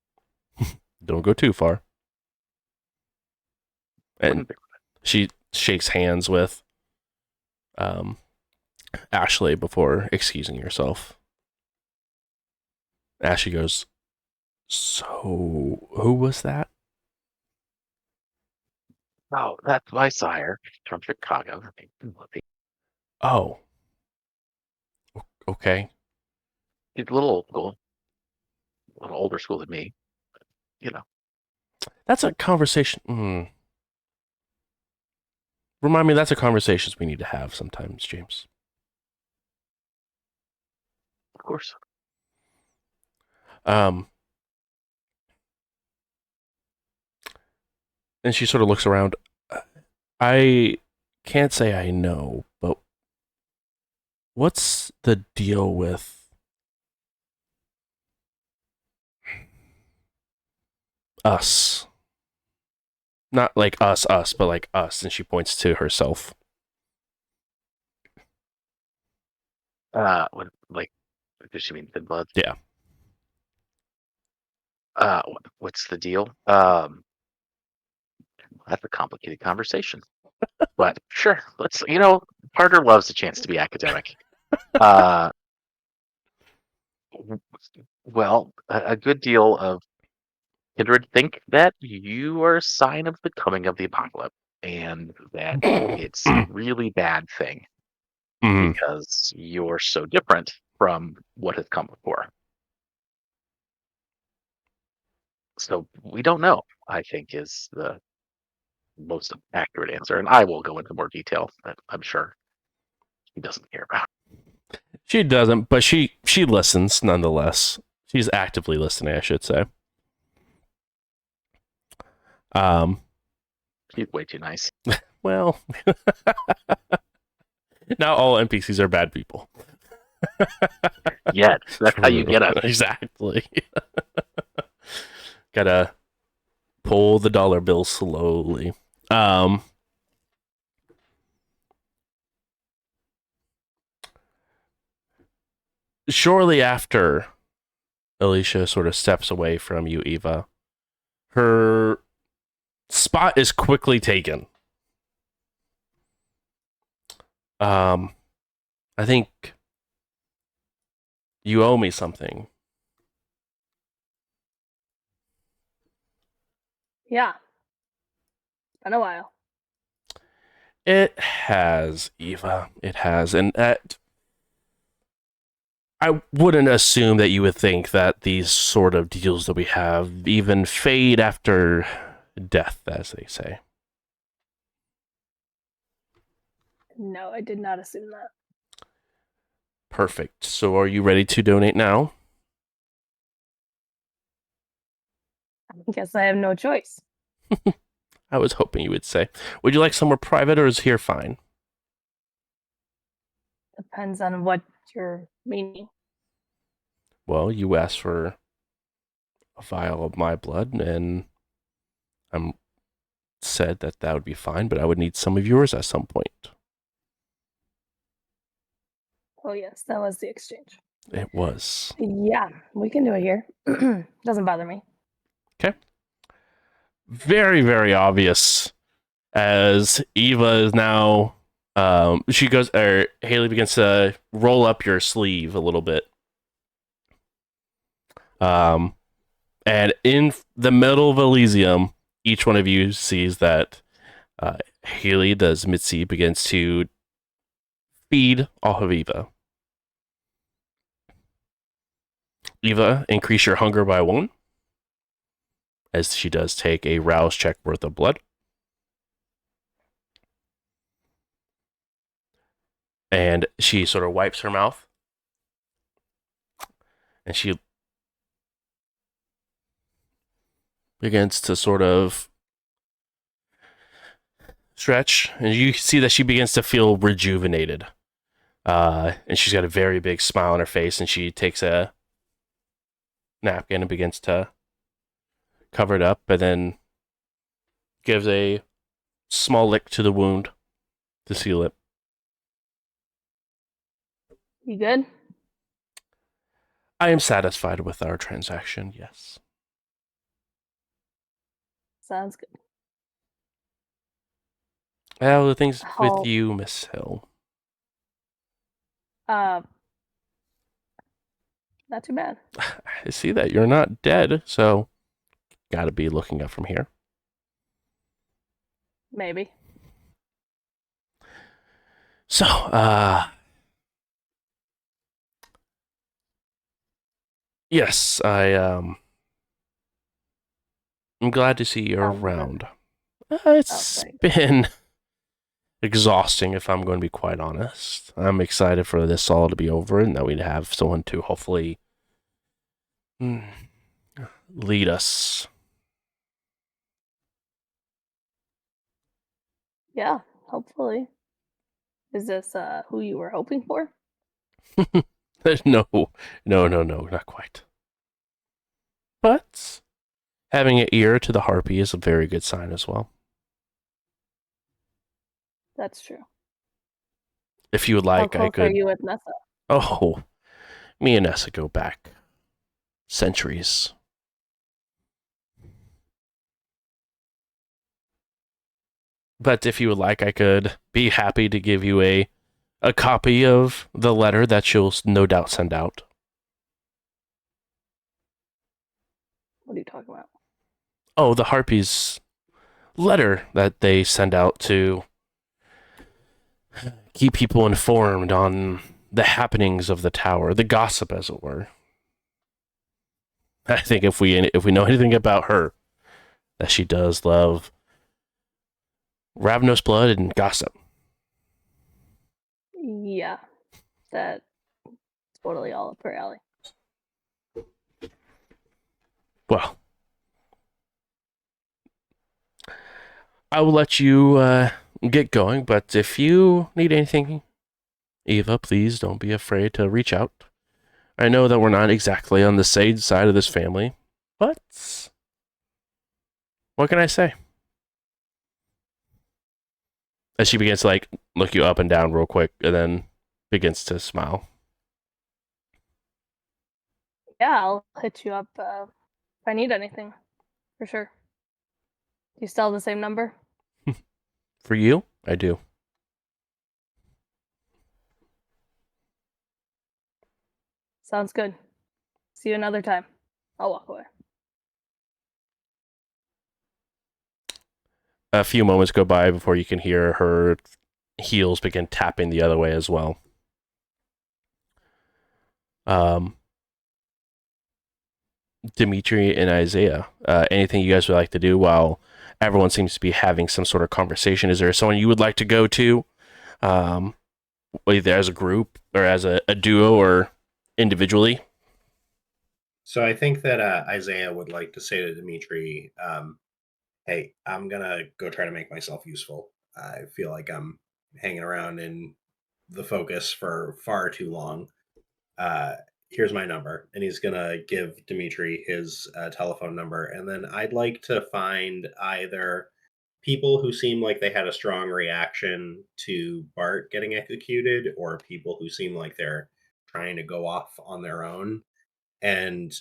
Don't go too far. And Wouldn't be- she shakes hands with Ashley before excusing herself. Ashley goes, "So, who was that?" Oh, that's my sire from Chicago. Oh, okay. He's a little old school, a little older school than me. You know, That's a conversation. Remind me, that's a conversation we need to have sometimes, James. of course. And she sort of looks around. I can't say I know, but what's the deal with us? Not like us, but like us. And she points to herself. Like, does she mean thin blood? Yeah. What's the deal? That's a complicated conversation. But sure, let's. Carter loves a chance to be academic. Uh, well, a good deal of kindred think that you are a sign of the coming of the apocalypse, and that it's a really bad thing Mhm. because you're so different from what has come before. So we don't know, I think, is the most accurate answer. And I will go into more detail that I'm sure he doesn't care about. She doesn't, but she listens nonetheless. She's actively listening, I should say. He's way too nice. Well, not all NPCs are bad people. Yes, that's how you get us. Exactly. Gotta pull the dollar bill slowly. Shortly after Alicia sort of steps away from you, Eva, her spot is quickly taken. I think you owe me something. Yeah. It's been a while. It has, Eva. It has. And I wouldn't assume that you would think that these sort of deals that we have even fade after death, as they say. No, I did not assume that. Perfect. So are you ready to donate now? I guess I have no choice. I was hoping you would say. Would you like somewhere private or is here fine? Depends on what you're meaning. Well, you asked for a vial of my blood, and I'm said that would be fine, but I would need some of yours at some point. Oh yes, that was the exchange. It was. Yeah, we can do it here. Doesn't bother me. Very, very obvious as Eva is now. Haley begins to roll up your sleeve a little bit. And in the middle of Elysium, each one of you sees that Haley, the Mitzi, begins to feed off of Eva. Eva, increase your hunger by 1, as she does take a rouse check worth of blood. And she sort of wipes her mouth. And she begins to sort of stretch. And you see that she begins to feel rejuvenated. And she's got a very big smile on her face. And she takes a napkin and begins to cover it up. And then gives a small lick to the wound to seal it. You good? I am satisfied with our transaction, yes. Sounds good. How are things How- with you, Miss Hill? Not too bad. I see that you're not dead, so gotta be looking up from here. Maybe. So, yes, I'm glad to see you're Sounds good. around. It's thanks. been exhausting, if I'm going to be quite honest. I'm excited for this all to be over and that we'd have someone to hopefully lead us. Yeah, hopefully. Is this who you were hoping for? No, not quite. But having an ear to the harpy is a very good sign as well. That's true. If you would How like, close I could. are you with Nessa? Oh, me and Nessa go back centuries. But if you would like, I could be happy to give you a copy of the letter that she'll no doubt send out. What are you talking about? Oh, the harpy's letter that they send out to keep people informed on the happenings of the tower, the gossip, as it were. I think if we know anything about her, that she does love ravenous blood and gossip. Yeah, that's totally all up her alley. Well, I will let you get going, but if you need anything, Eva, please don't be afraid to reach out. I know that we're not exactly on the same side of this family, but what can I say? As she begins to look you up and down real quick, and then begins to smile. Yeah, I'll hit you up if I need anything, for sure. Do you still have the same number? For you, I do. Sounds good. See you another time. I'll walk away. A few moments go by before you can hear her heels begin tapping the other way as well. Dimitri and Isaiah, anything you guys would like to do while everyone seems to be having some sort of conversation? Is there someone you would like to go to, either as a group or as a duo or individually? So I think that Isaiah would like to say to Dimitri, hey, I'm going to go try to make myself useful. I feel like I'm hanging around in the focus for far too long. here's my number, and he's gonna give Dimitri his telephone number, and then I'd like to find either people who seem like they had a strong reaction to Bart getting executed, or people who seem like they're trying to go off on their own, and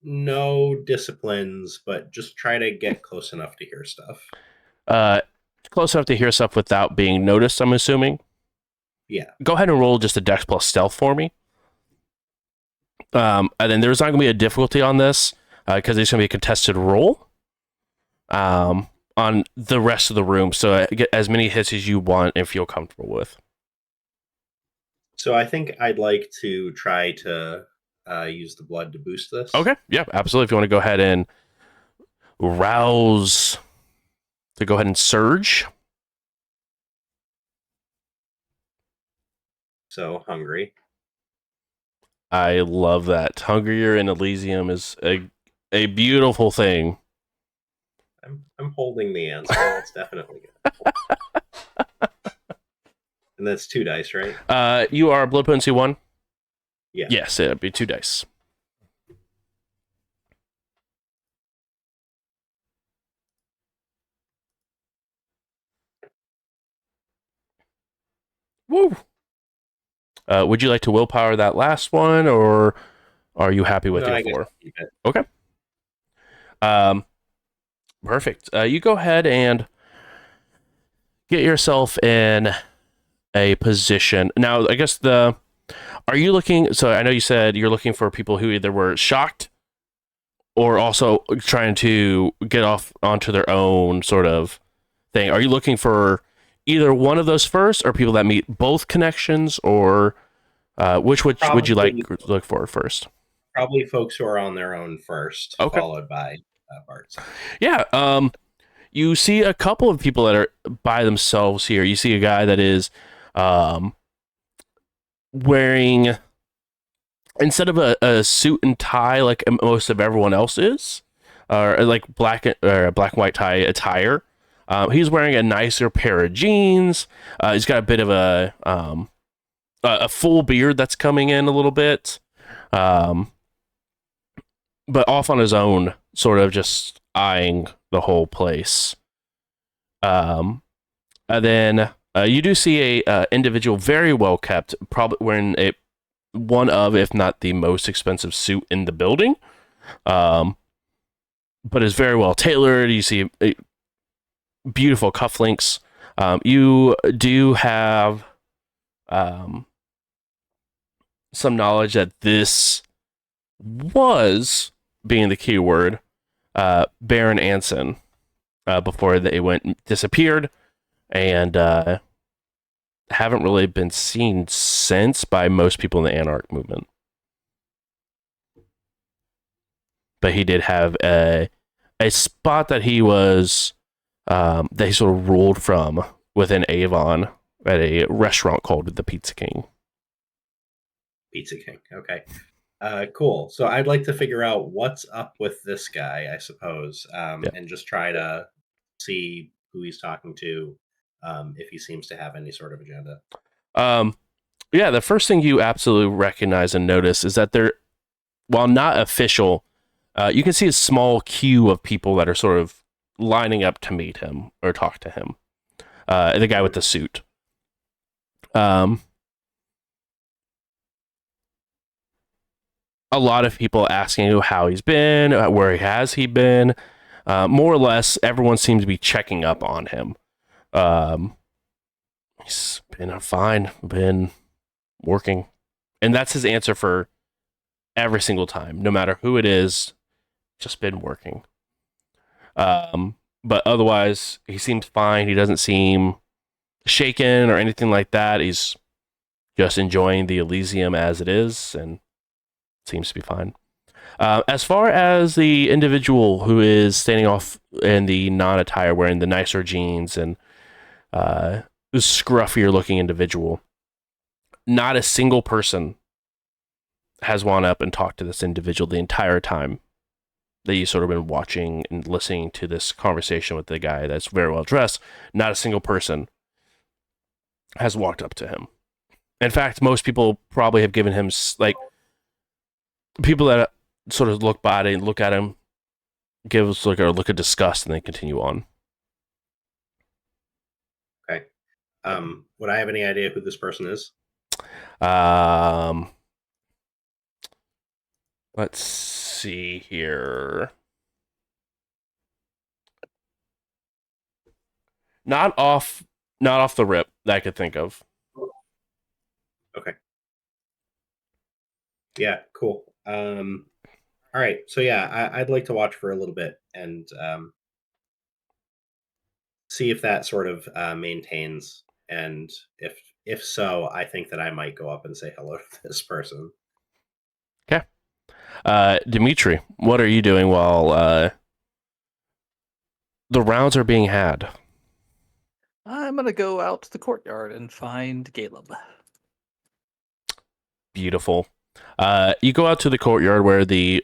no disciplines, but just try to get close enough to hear stuff. Close enough to hear stuff without being noticed, I'm assuming. Yeah. Go ahead and roll just a Dex plus Stealth for me. And then there's not going to be a difficulty on this because it's going to be a contested roll on the rest of the room. So get as many hits as you want and feel comfortable with. So I think I'd like to try to use the blood to boost this. Okay. Yeah, absolutely. If you want to go ahead and rouse to go ahead and surge. So hungry. I love that. Hungrier in Elysium is a beautiful thing. I'm holding the answer. That's definitely good. And that's 2 dice, right? You are blood potency 1? Yeah. Yes, it'd be 2 dice. Woo! Would you like to willpower that last one, or are you happy with No, I your guess 4? I'll keep it. Okay. Perfect. You go ahead and get yourself in a position. Now, I guess are you looking, so I know you said you're looking for people who either were shocked or also trying to get off onto their own sort of thing. Are you looking for either one of those first, or people that meet both connections, or which would you like to look for first? Probably folks who are on their own first, Okay. followed by Bart's. Yeah. You see a couple of people that are by themselves here. You see a guy that is wearing, instead of a suit and tie like most of everyone else is, or like black and white tie attire, he's wearing a nicer pair of jeans. He's got a bit of a full beard that's coming in a little bit, but off on his own, sort of just eyeing the whole place. And then you do see a individual very well kept, probably wearing one of, if not the most expensive suit in the building, but is very well tailored. You see beautiful cufflinks. You do have some knowledge that this was, being the key word, Baron Anson, before they disappeared, and haven't really been seen since by most people in the Anarch movement. But he did have a spot that he was that he sort of ruled from within Avon at a restaurant called the Pizza King. Pizza King. Okay. Cool. So I'd like to figure out what's up with this guy, I suppose, and just try to see who he's talking to, if he seems to have any sort of agenda. Yeah, the first thing you absolutely recognize and notice is that they're, while not official, you can see a small queue of people that are sort of lining up to meet him or talk to him. The guy with the suit. A lot of people asking how he's been, where has he been. More or less, everyone seems to be checking up on him. He's been fine, been working. And that's his answer for every single time, no matter who it is, just been working. But otherwise, he seems fine. He doesn't seem shaken or anything like that. He's just enjoying the Elysium as it is, and seems to be fine. As far as the individual who is standing off in the non-attire, wearing the nicer jeans and the scruffier looking individual, not a single person has gone up and talked to this individual the entire time that you've sort of been watching and listening to this conversation with the guy that's very well dressed. Not a single person has walked up to him. In fact, most people probably have given him, like, people that sort of look by and look at him, give us like a look of disgust, and then continue on. Okay. Would I have any idea who this person is? Let's see here. Not off the rip that I could think of. Okay. Yeah, cool. All right. So yeah, I'd like to watch for a little bit and see if that sort of maintains. And if so, I think that I might go up and say hello to this person. Okay. Dimitri, what are you doing while the rounds are being had? I'm gonna go out to the courtyard and find Caleb. Beautiful. You go out to the courtyard where the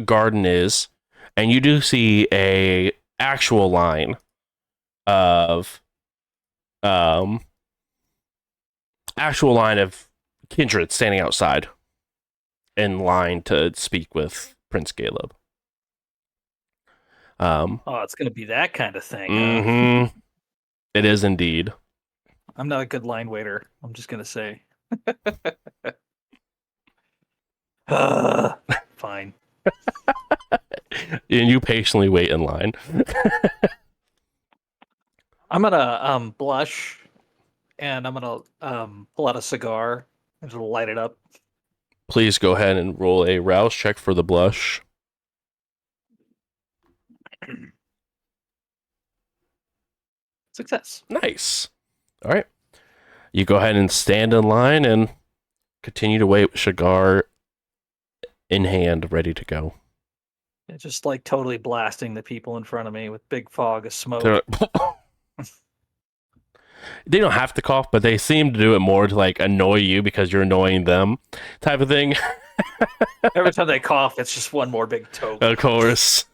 garden is, and you do see a actual line of kindred standing outside in line to speak with Prince Caleb. Oh, it's gonna be that kind of thing. Mm-hmm. It is indeed. I'm not a good line waiter. I'm just gonna say. Fine. And you patiently wait in line. I'm gonna blush, and I'm gonna pull out a cigar and just light it up. Please go ahead and roll a rouse check for the blush. Success. Nice. All right. You go ahead and stand in line and continue to wait with cigar in hand, ready to go. Yeah, just like totally blasting the people in front of me with big fog of smoke. They don't have to cough, but they seem to do it more to like annoy you because you're annoying them, type of thing. Every time they cough, it's just one more big toke. Of course.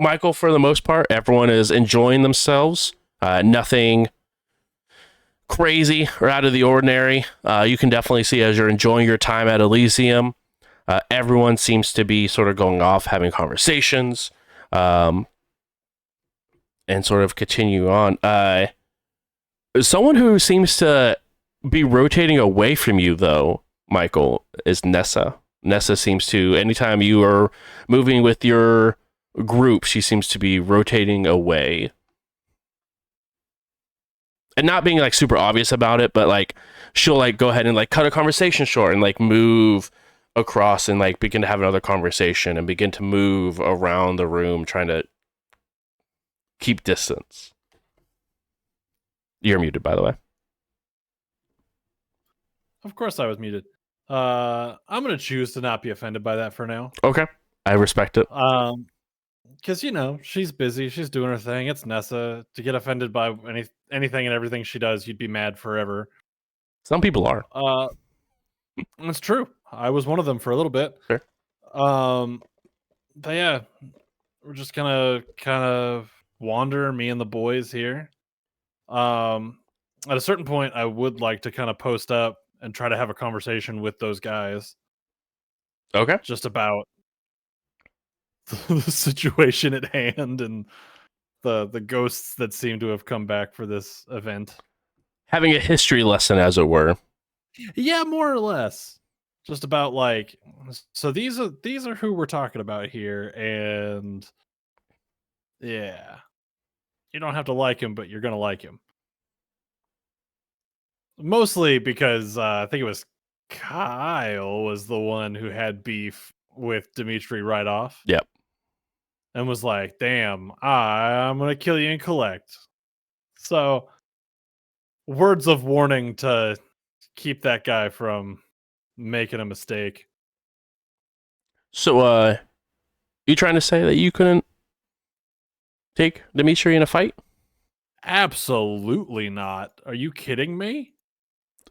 Michael, for the most part, everyone is enjoying themselves. Nothing crazy or out of the ordinary. You can definitely see as you're enjoying your time at Elysium, everyone seems to be sort of going off, having conversations, and sort of continue on. Someone who seems to be rotating away from you, though, Michael, is Nessa. Nessa seems to, anytime you are moving with your group, she seems to be rotating away. And not being like super obvious about it, but like she'll like go ahead and like cut a conversation short and like move across and like begin to have another conversation and begin to move around the room trying to keep distance. You're muted, by the way. Of course I was muted. I'm going to choose to not be offended by that for now. Okay. I respect it. Because, you know, she's busy. She's doing her thing. It's Nessa. To get offended by anything and everything she does, you'd be mad forever. Some people are. It's true. I was one of them for a little bit. Sure. But yeah, we're just gonna kind of wander, me and the boys here. At a certain point, I would like to kind of post up and try to have a conversation with those guys. Okay. Just about the situation at hand and the ghosts that seem to have come back for this event. Having a history lesson, as it were. Yeah, more or less. Just about like, so these are who we're talking about here, and yeah, you don't have to like him, but you're gonna like him. Mostly because I think it was Kyle was the one who had beef with Dimitri right off. Yep. And was like, damn, I'm gonna kill you and collect. So words of warning to keep that guy from making a mistake. So, you trying to say that you couldn't take Dimitri in a fight? Absolutely not. Are you kidding me?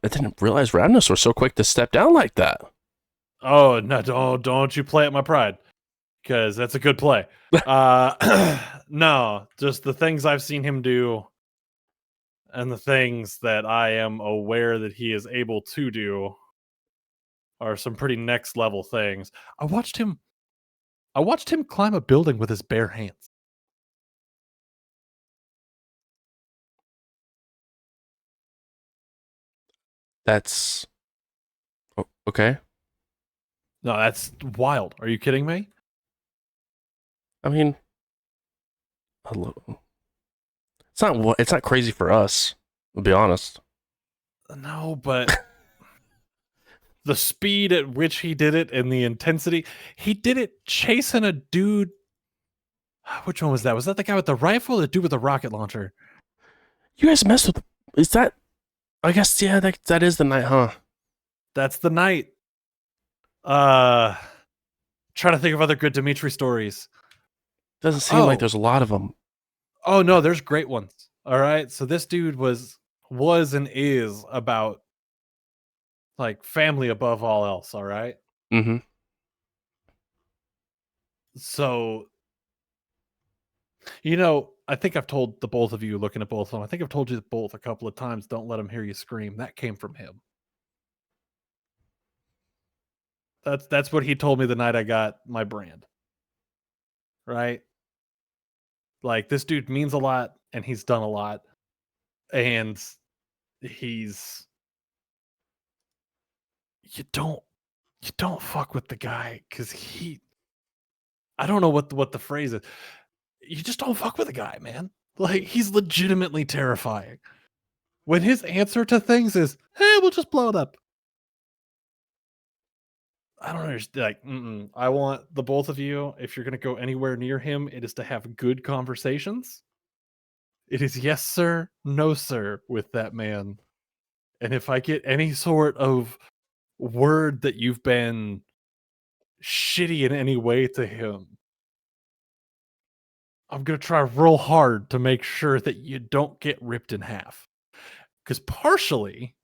I didn't realize Ravnus was so quick to step down like that. Oh no! Don't you play at my pride, because that's a good play. No, just the things I've seen him do. And the things that I am aware that he is able to do are some pretty next level things. I watched him climb a building with his bare hands. That's okay. No, that's wild. Are you kidding me? I mean, it's not crazy for us, to be honest. No, but the speed at which he did it and the intensity, he did it chasing a dude. Which one was that? Was that the guy with the rifle or the dude with the rocket launcher? You guys messed with. Is that? I guess yeah. That is the night, huh? That's the night. Trying to think of other good Dimitri stories. Doesn't seem like there's a lot of them. Oh no, there's great ones. All right. So this dude was and is about like family above all else, all right? Mm-hmm. So I think I've told the both of you looking at both of them. I think I've told you both a couple of times, don't let him hear you scream. That came from him. That's what he told me the night I got my brand. Right? Like this dude means a lot and he's done a lot. And he's you don't fuck with the guy because I don't know what the phrase is. You just don't fuck with the guy, man. Like he's legitimately terrifying. When his answer to things is, "Hey, we'll just blow it up." I don't understand. Like, I want the both of you. If you're gonna go anywhere near him, it is to have good conversations. It is yes, sir, no, sir, with that man. And if I get any sort of word that you've been shitty in any way to him, I'm going to try real hard to make sure that you don't get ripped in half. Because partially,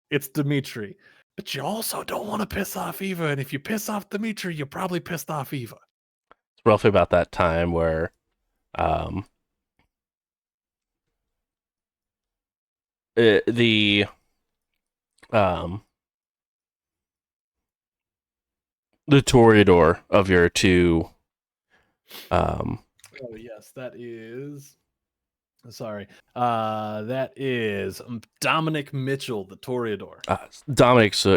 it's Dimitri. But you also don't want to piss off Eva. And if you piss off Dimitri, you probably pissed off Eva. It's roughly about that time where um, the toreador of your two Oh, yes, that is... Sorry. That is Dominic Mitchell, the Toreador. Dominic's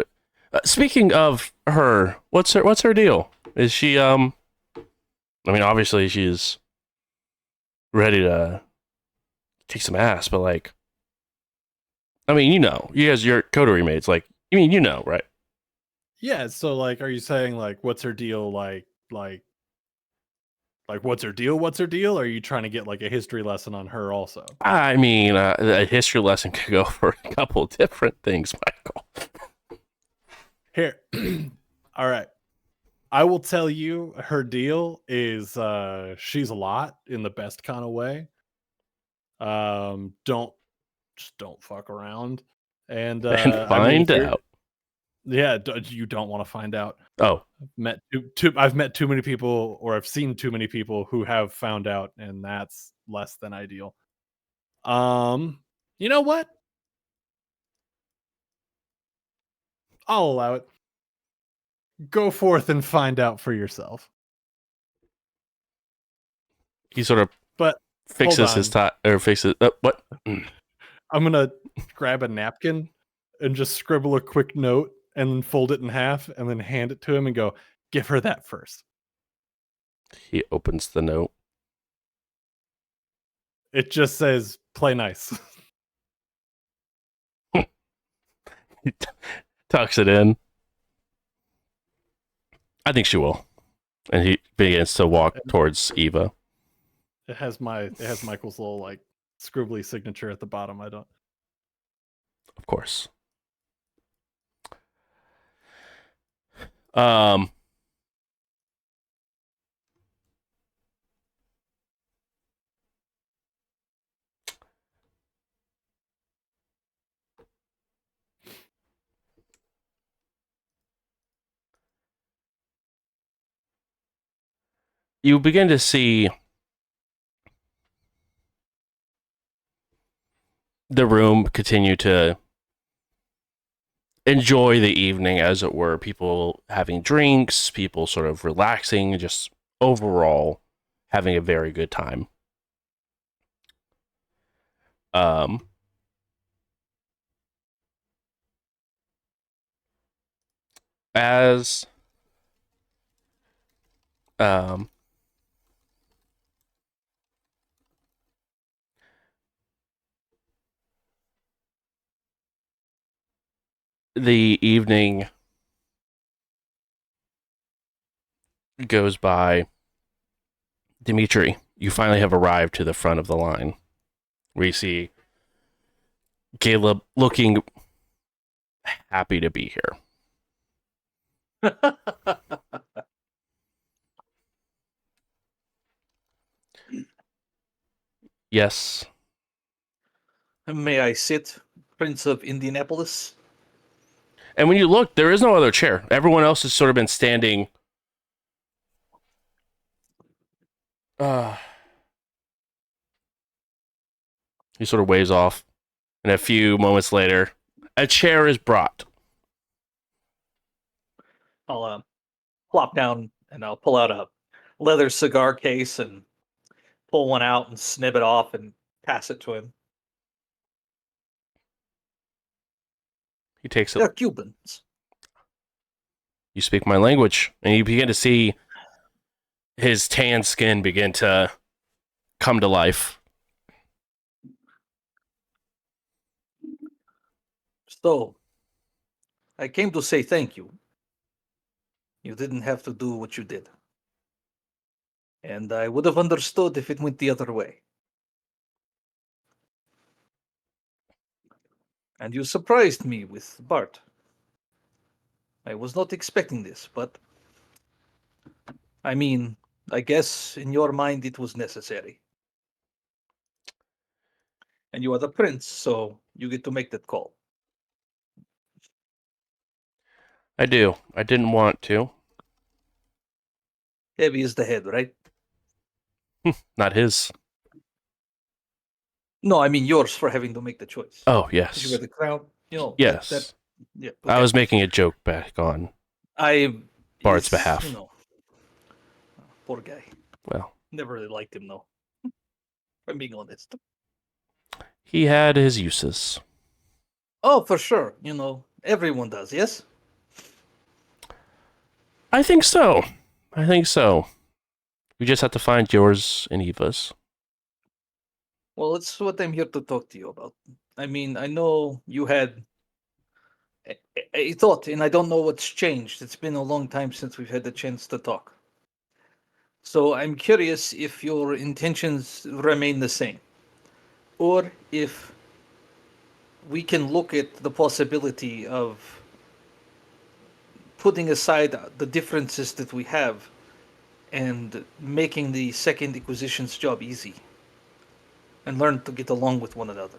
speaking of her, what's her deal? Is she I mean obviously she's ready to kick some ass, but like I mean, you guys you're coterie mates, like right? Yeah, so like are you saying like what's her deal like what's her deal? What's her deal? Or are you trying to get like a history lesson on her also? I mean, a history lesson could go for a couple different things, Michael. Here. All right. I will tell you her deal is she's a lot in the best kind of way. Don't fuck around. And And I mean find out. yeah, you don't want to find out. Oh, I've met too many people, or I've seen too many people who have found out, and that's less than ideal. You know what? I'll allow it. Go forth and find out for yourself. he sort of But fixes his tie or fixes what? I'm gonna grab a napkin and just scribble a quick note and then fold it in half and then hand it to him and go, give her that first. He opens the note. It just says, play nice. He tucks it in. I think she will. And he begins to walk towards Eva. It has Michael's little like scribbly signature at the bottom. I don't. Of course. Um you begin to see the room continue to enjoy the evening, as it were. People having drinks, people sort of relaxing, just overall having a very good time. Um, as um, the evening goes by, Dimitri, you finally have arrived to the front of the line. We see Caleb looking happy to be here. Yes. May I sit, Prince of Indianapolis? And when you look, there is no other chair. Everyone else has sort of been standing. He sort of waves off. And a few moments later, a chair is brought. I'll plop down and I'll pull out a leather cigar case and pull one out and snip it off and pass it to him. He takes it. They're Cubans. You speak my language. And you begin to see his tan skin begin to come to life. So, I came to say thank you. You didn't have to do what you did. And I would have understood if it went the other way. And you surprised me with Bart. I was not expecting this, but I mean, I guess in your mind it was necessary. And you are the prince, so you get to make that call. I do. I didn't want to. Heavy is the head, right? Not his. No, I mean yours for having to make the choice. Oh, 'Cause you yes. wear the crown, Yes. Yeah. I was making a joke back on Bart's behalf. Poor guy. Well, Never really liked him though. If I'm being honest. he had his uses. Oh, for sure. Everyone does. Yes. I think so. We just have to find yours and Eva's. Well, it's what I'm here to talk to you about. I mean, I know you had a thought, and I don't know what's changed. It's been a long time since we've had the chance to talk. So I'm curious if your intentions remain the same, or if we can look at the possibility of putting aside the differences that we have and making the Second Inquisition's job easy and learn to get along with one another.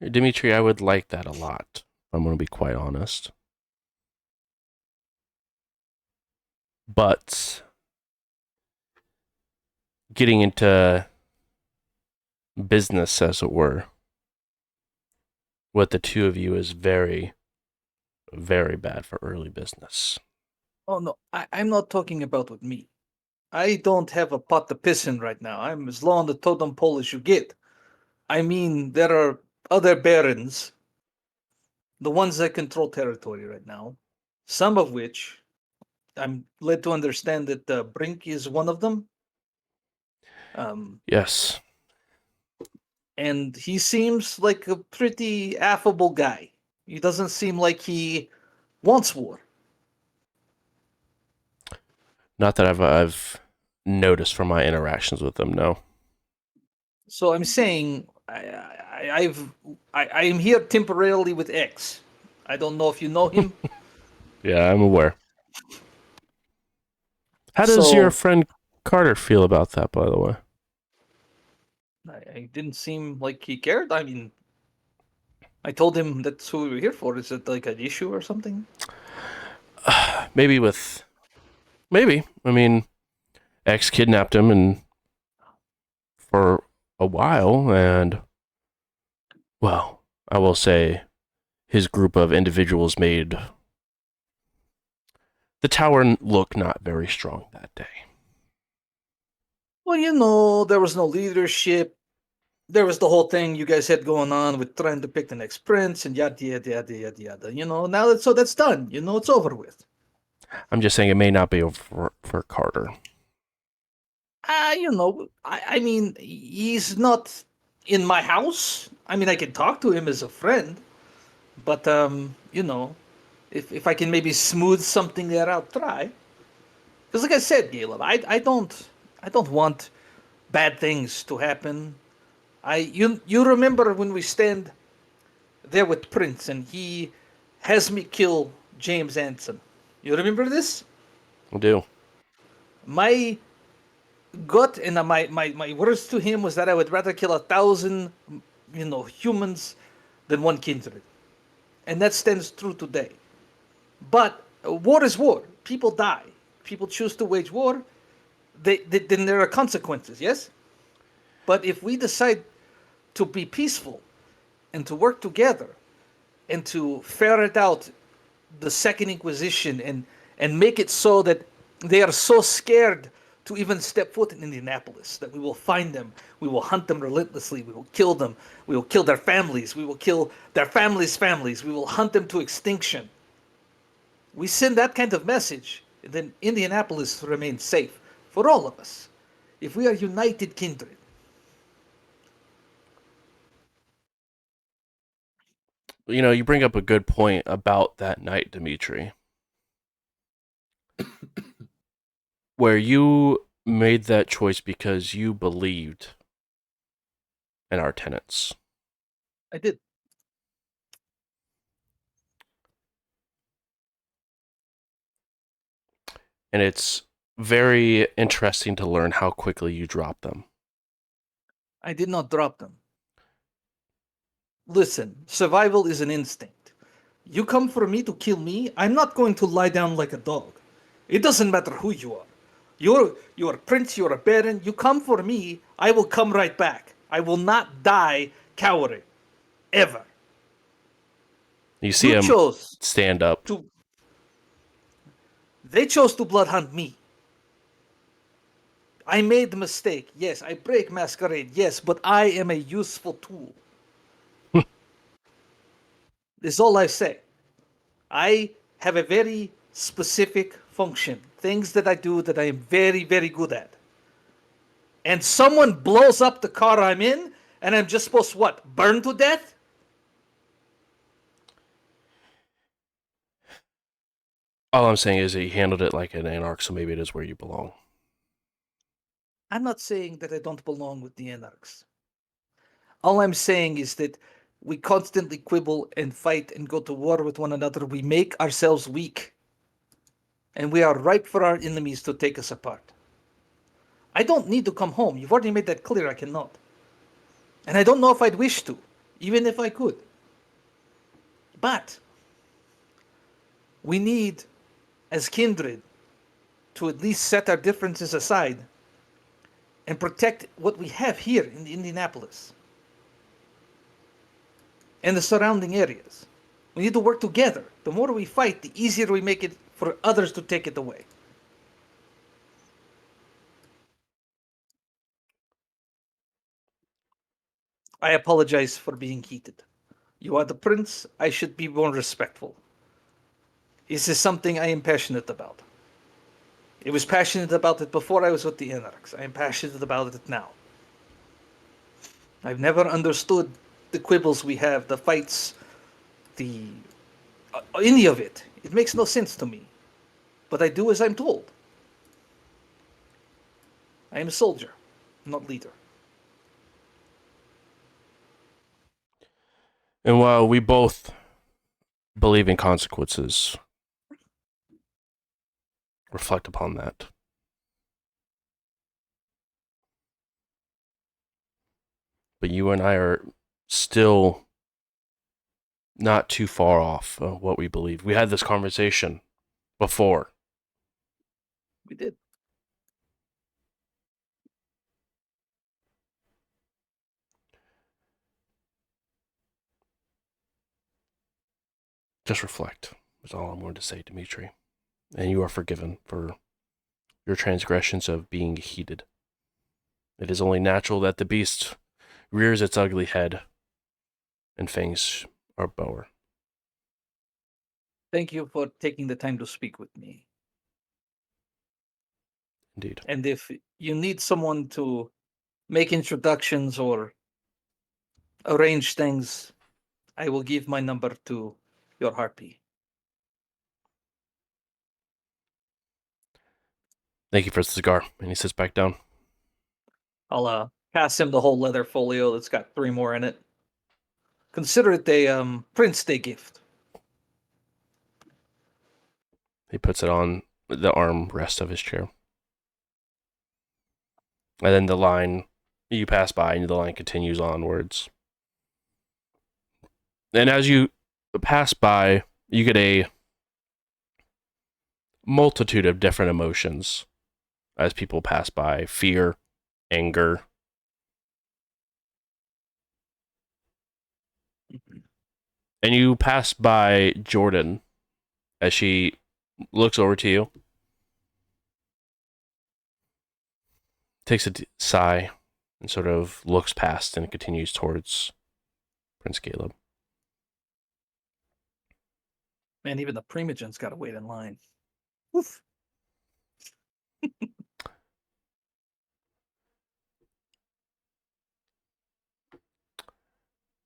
Dimitri, I would like that a lot. I'm going to be quite honest. But getting into business, as it were, with the two of you is very, very bad for early business. Oh no, I'm not talking about with me. I don't have a pot to piss in right now. I'm as low on the totem pole as you get. I mean, there are other barons, the ones that control territory right now, some of which I'm led to understand that Brink is one of them. Yes. And he seems like a pretty affable guy. He doesn't seem like he wants war. Not that I've noticed from my interactions with them, no. So I'm saying I am here temporarily with X. I don't know if you know him. Yeah, I'm aware. How does your friend Carter feel about that, by the way? I didn't seem like he cared. I mean, I told him that's who we were here for. Is it like an issue or something? Maybe with Maybe. I mean, X kidnapped him and for a while, and well, I will say his group of individuals made the tower look not very strong that day. Well, there was no leadership. There was the whole thing you guys had going on with trying to pick the next prince and yada yada yada yada yada. Now that's done. It's over with. I'm just saying it may not be over for Carter. I mean, he's not in my house. I mean, I can talk to him as a friend, but if I can maybe smooth something there, I'll try. Because, like I said, Caleb, I don't want bad things to happen. You remember when we stand there with Prince and he has me kill James Anson? You remember this? I do. My gut and my words to him was that I would rather kill 1,000, humans than one kindred, and that stands true today. But war is war. People die. People choose to wage war. Then there are consequences. Yes. But if we decide to be peaceful and to work together and to ferret out the Second Inquisition and make it so that they are so scared to even step foot in Indianapolis that we will find them, we will hunt them relentlessly, we will kill them, we will kill their families, we will kill their families, we will hunt them to extinction. We send that kind of message, and then Indianapolis remains safe for all of us if we are united kindred. You bring up a good point about that night, Dimitri, where you made that choice because you believed in our tenants. I did. And it's very interesting to learn how quickly you drop them. I did not drop them. Listen, survival is an instinct. You come for me to kill me, I'm not going to lie down like a dog. It doesn't matter who you are. You're a prince, you're a baron, you come for me, I will come right back. I will not die cowering. Ever. You see You him chose stand up. to. They chose to blood hunt me. I made the mistake. Yes, I break Masquerade. Yes, but I am a useful tool. This is all I say. I have a very specific function. Things that I do that I am very, very good at. And someone blows up the car I'm in, and I'm just supposed to what? Burn to death? All I'm saying is that you handled it like an anarch, so maybe it is where you belong. I'm not saying that I don't belong with the anarchs. All I'm saying is that we constantly quibble and fight and go to war with one another. We make ourselves weak. And we are ripe for our enemies to take us apart. I don't need to come home. You've already made that clear I cannot. And I don't know if I'd wish to, even if I could. But we need, as kindred, to at least set our differences aside and protect what we have here in Indianapolis and the surrounding areas. We need to work together. The more we fight, the easier we make it for others to take it away. I apologize for being heated. You are the prince. I should be more respectful. This is something I am passionate about. I was passionate about it before I was with the Anarchs. I am passionate about it now. I've never understood the quibbles we have, the fights, the any of it. It makes no sense to me. But I do as I'm told. I am a soldier, not leader. And while we both believe in consequences, reflect upon that. But you and I are still not too far off of what we believe. We had this conversation before. We did. Just reflect. That's all I'm going to say, Dimitri. And you are forgiven for your transgressions of being heated. It is only natural that the beast rears its ugly head and fangs are bower. Thank you for taking the time to speak with me. Indeed. And if you need someone to make introductions or arrange things, I will give my number to your harpy. Thank you for the cigar. And he sits back down. I'll pass him the whole leather folio that's got 3 more in it. Consider it a Prince Day gift. He puts it on the armrest of his chair. And then the line, you pass by and the line continues onwards. And as you pass by, you get a multitude of different emotions as people pass by. Fear, anger. And you pass by Jordan as she looks over to you, takes a sigh, and sort of looks past and continues towards Prince Caleb. Man, even the Primogen's got to wait in line. Oof.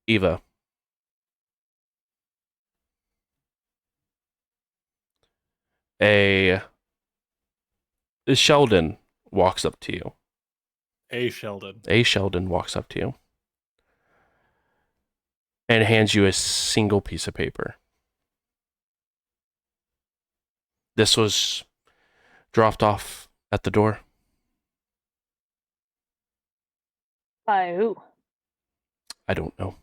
Eva. Sheldon walks up to you. A Sheldon. A Sheldon walks up to you and hands you a single piece of paper. This was dropped off at the door. By who? I don't know.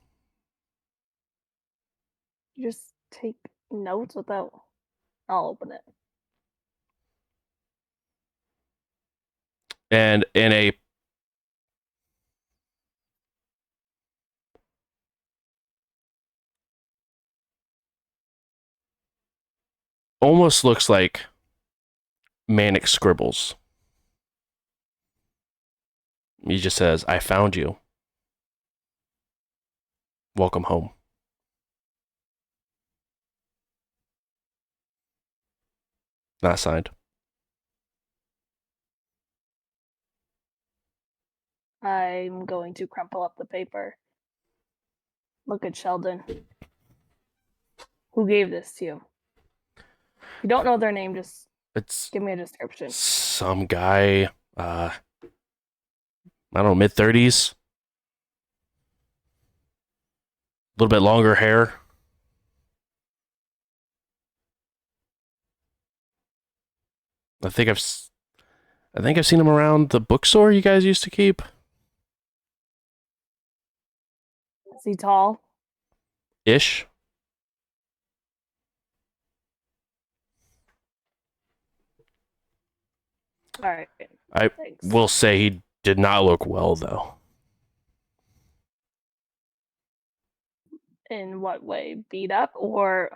You just take notes without. I'll open it. And in a almost looks like manic scribbles. He just says, "I found you. Welcome home." Not signed. I'm going to crumple up the paper. Look at Sheldon. Who gave this to you? If you don't know their name, just It's give me a description. some guy, I don't know, mid-30s. A little bit longer hair. I think I've seen him around the bookstore you guys used to keep. Is he tall? Ish. All right. I Thanks. will say he did not look well, though. In what way? Beat up or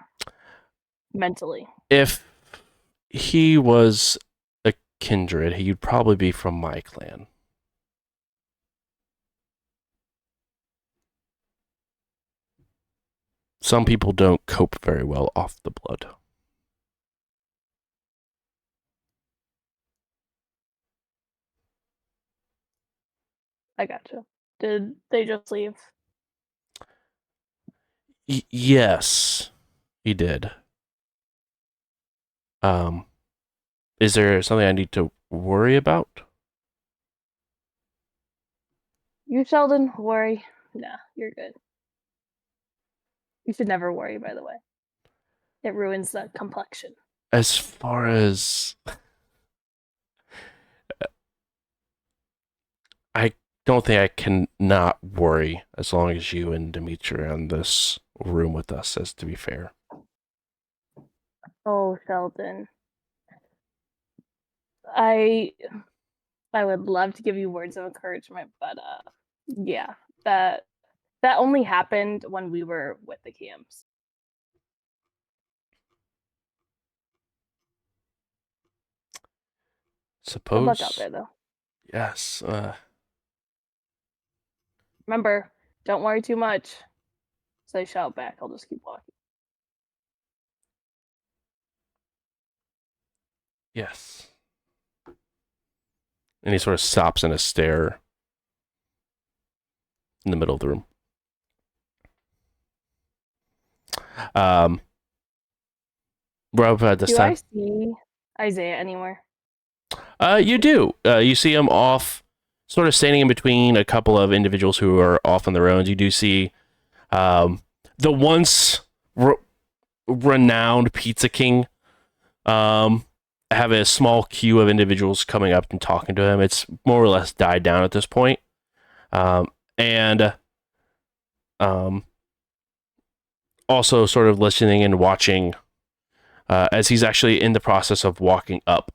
mentally? If he was a kindred, he'd probably be from my clan. Some people don't cope very well off the blood. I gotcha. Did they just leave? Yes, he did. Is there something I need to worry about? You, Sheldon, worry? Nah, you're good. You should never worry, by the way. It ruins the complexion. As far as I don't think I can not worry as long as you and Dimitri are in this room with us, as to be fair. Oh, Sheldon. I would love to give you words of encouragement, but yeah, that only happened when we were with the camps. Good luck out Suppose. there, though. Yes. Remember, don't worry too much. So I shout back. I'll just keep walking. Yes. And he sort of stops in a stare in the middle of the room. We're up at this Do time. I see Isaiah anywhere? You do. You see him off, sort of standing in between a couple of individuals who are off on their own. You do see the once renowned Pizza King have a small queue of individuals coming up and talking to him. It's more or less died down at this point. And also sort of listening and watching as he's actually in the process of walking up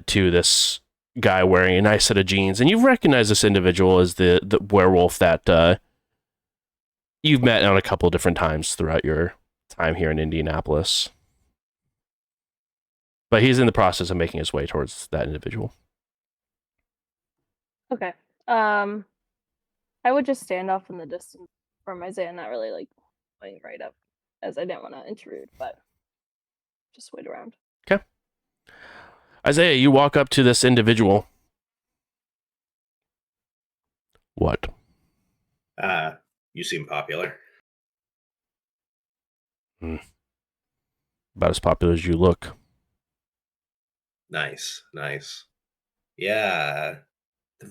to this guy wearing a nice set of jeans. And you recognize this individual as the werewolf that you've met on a couple of different times throughout your time here in Indianapolis. But he's in the process of making his way towards that individual. Okay. I would just stand off in the distance from Isaiah, not really like going right up, as I didn't want to intrude, but just wait around. Okay. Isaiah, you walk up to this individual. What? You seem popular. About as popular as you look. Nice. Yeah,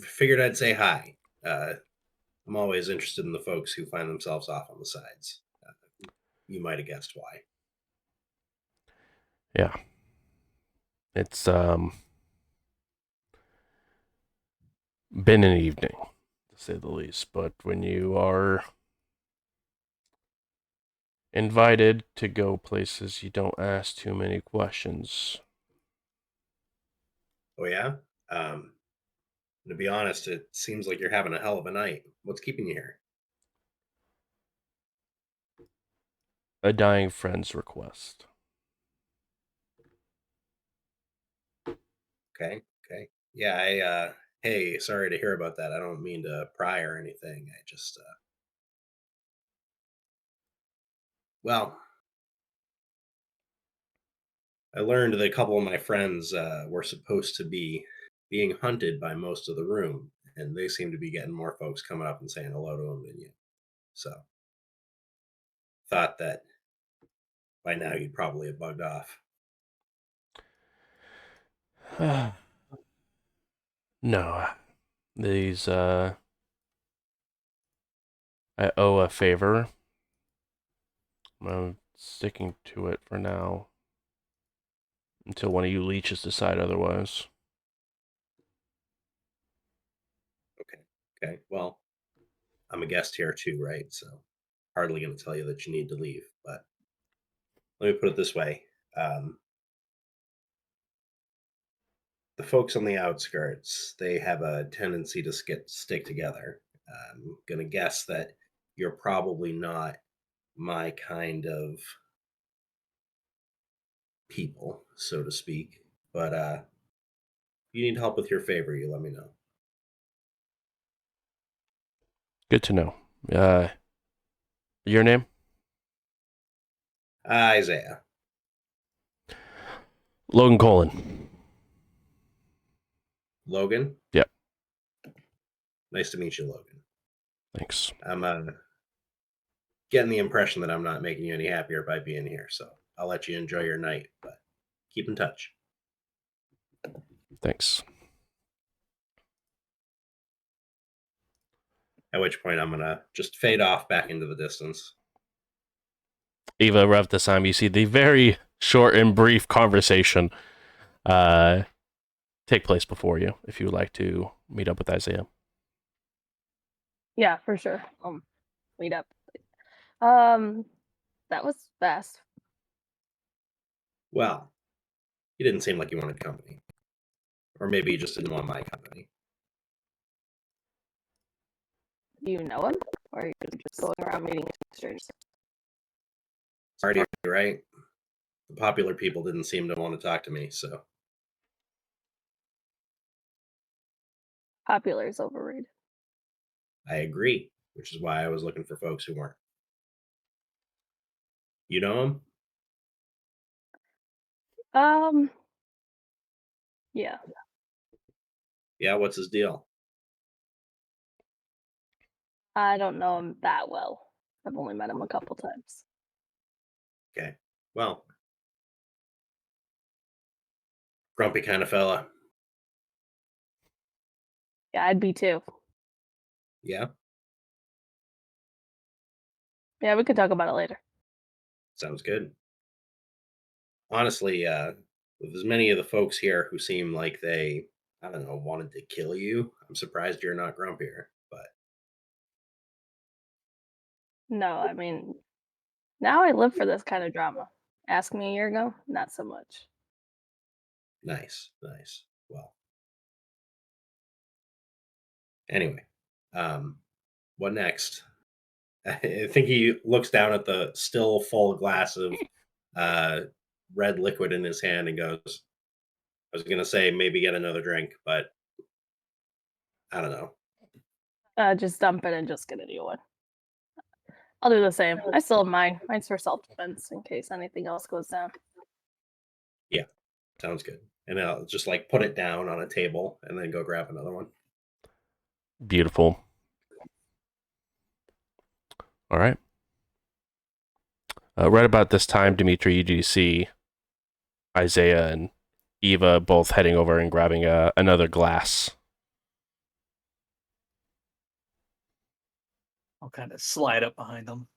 figured I'd say hi. I'm always interested in the folks who find themselves off on the sides. You might have guessed why. Yeah. It's been an evening, to say the least. But when you are invited to go places, you don't ask too many questions. Oh yeah. To be honest, it seems like you're having a hell of a night. What's keeping you here? A dying friend's request. Okay. Yeah, hey, sorry to hear about that. I don't mean to pry or anything. I just well, I learned that a couple of my friends were supposed to be being hunted by most of the room, and they seem to be getting more folks coming up and saying hello to them than you. So, thought that by now you'd probably have bugged off. No. These, I owe a favor. I'm sticking to it for now. Until one of you leeches decide otherwise. Okay. Well, I'm a guest here too, right? So, hardly going to tell you that you need to leave. But let me put it this way: the folks on the outskirts, they have a tendency to stick together. I'm going to guess that you're probably not my kind of people, so to speak. But if you need help with your favor, you let me know. Good to know. Your name? Isaiah. Logan Colin. Logan? Yep. Nice to meet you, Logan. Thanks. I'm getting the impression that I'm not making you any happier by being here, so I'll let you enjoy your night, but keep in touch. Thanks. At which point I'm going to just fade off back into the distance. Eva, around this time, you see the very short and brief conversation take place before you, if you would like to meet up with Isaiah. Yeah, for sure. Meet up. That was fast. Well, you didn't seem like you wanted company. Or maybe he just didn't want my company. Do you know him? Or are you just going around meeting strangers? Already right. The popular people didn't seem to want to talk to me, so Popular is overrated. I agree, which is why I was looking for folks who weren't. You know him? Yeah. Yeah, what's his deal? I don't know him that well. I've only met him a couple times. Okay. Well, grumpy kind of fella. Yeah, I'd be too. Yeah, Yeah, we could talk about it later. sounds good. Honestly, with as many of the folks here who seem like they, I don't know, wanted to kill you, I'm surprised you're not grumpier. But No, I mean, now I live for this kind of drama. Ask me a year ago, not so much. nice, nice. Well, anyway, what next? I think he looks down at the still full glass of uh, red liquid in his hand and goes, I was going to say maybe get another drink, but I don't know. Just dump it and just get a new one. I'll do the same. I still have mine. Mine's for self-defense in case anything else goes down. Yeah, sounds good. And I'll just like put it down on a table and then go grab another one. Beautiful. All right. Right about this time, Dimitri, you do see Isaiah and Eva both heading over and grabbing another glass. I'll kind of slide up behind them.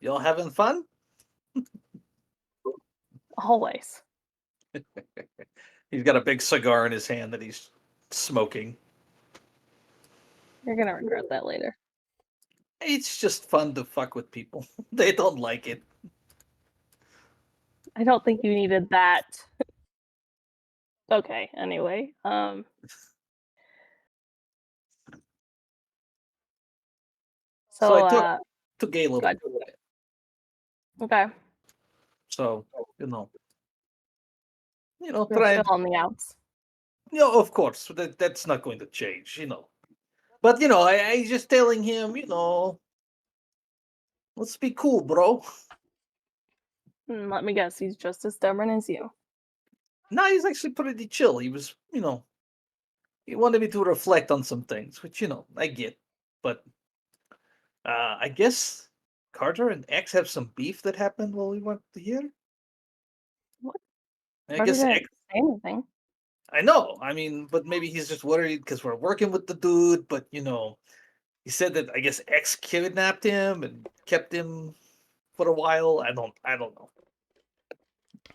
Y'all having fun? Always. He's got a big cigar in his hand that he's smoking. You're gonna regret that later. It's just fun to fuck with people. They don't like it. I don't think you needed that. Okay, anyway. So I So, took a little go ahead. bit. Okay. So, you You're try and still on the outs. of course, that's not going to change, But I just telling him, let's be cool, bro. Let me guess, he's just as stubborn as you. No, he's actually pretty chill. He was, he wanted me to reflect on some things, which I get. But I guess Carter and X have some beef that happened while we weren't here. What? I Carter guess didn't X, say anything. I know. I mean, but maybe he's just worried because we're working with the dude. But he said that I guess X kidnapped him and kept him for a while. I don't know.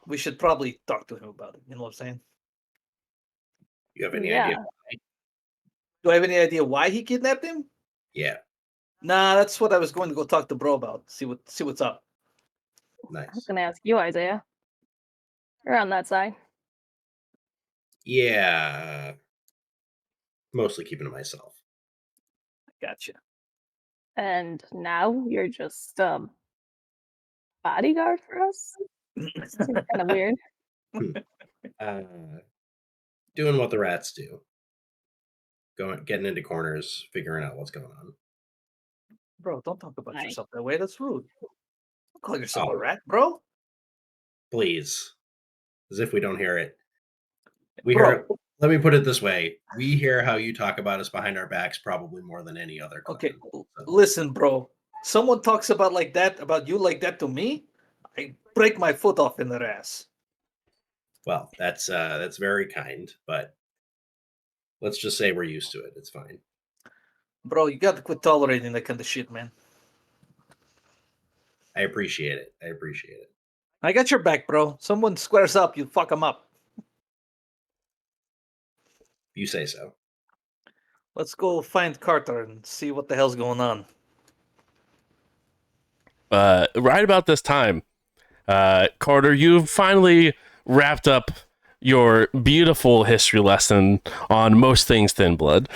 We should probably talk to him about it. You know what I'm saying? You have any Yeah. idea? Do I have any idea why he kidnapped him? Yeah, Nah, that's what I was going to go talk to bro about. See what's up. I was nice. gonna ask you, Isaiah. You're on that side. Yeah, mostly keeping to myself. Gotcha. And now you're just bodyguard for us? Seems kind of weird. Doing what the rats do. Getting into corners, figuring out what's going on. Bro, don't talk about Fine. yourself that way. That's rude. Don't call yourself a Oh. rat, bro. Please, as if we don't hear it. We Bro. hear. Let me put it this way: we hear how you talk about us behind our backs probably more than any other. Okay, clan, so. listen, bro. Someone talks about you like that to me, I break my foot off in their ass. Well, that's very kind, but let's just say we're used to it. It's fine. Bro, you got to quit tolerating that kind of shit, man. I appreciate it. I got your back, bro. Someone squares up, you fuck them up. You say so. Let's go find Carter and see what the hell's going on. Right about this time, Carter, you've finally wrapped up your beautiful history lesson on most things Thin Blood.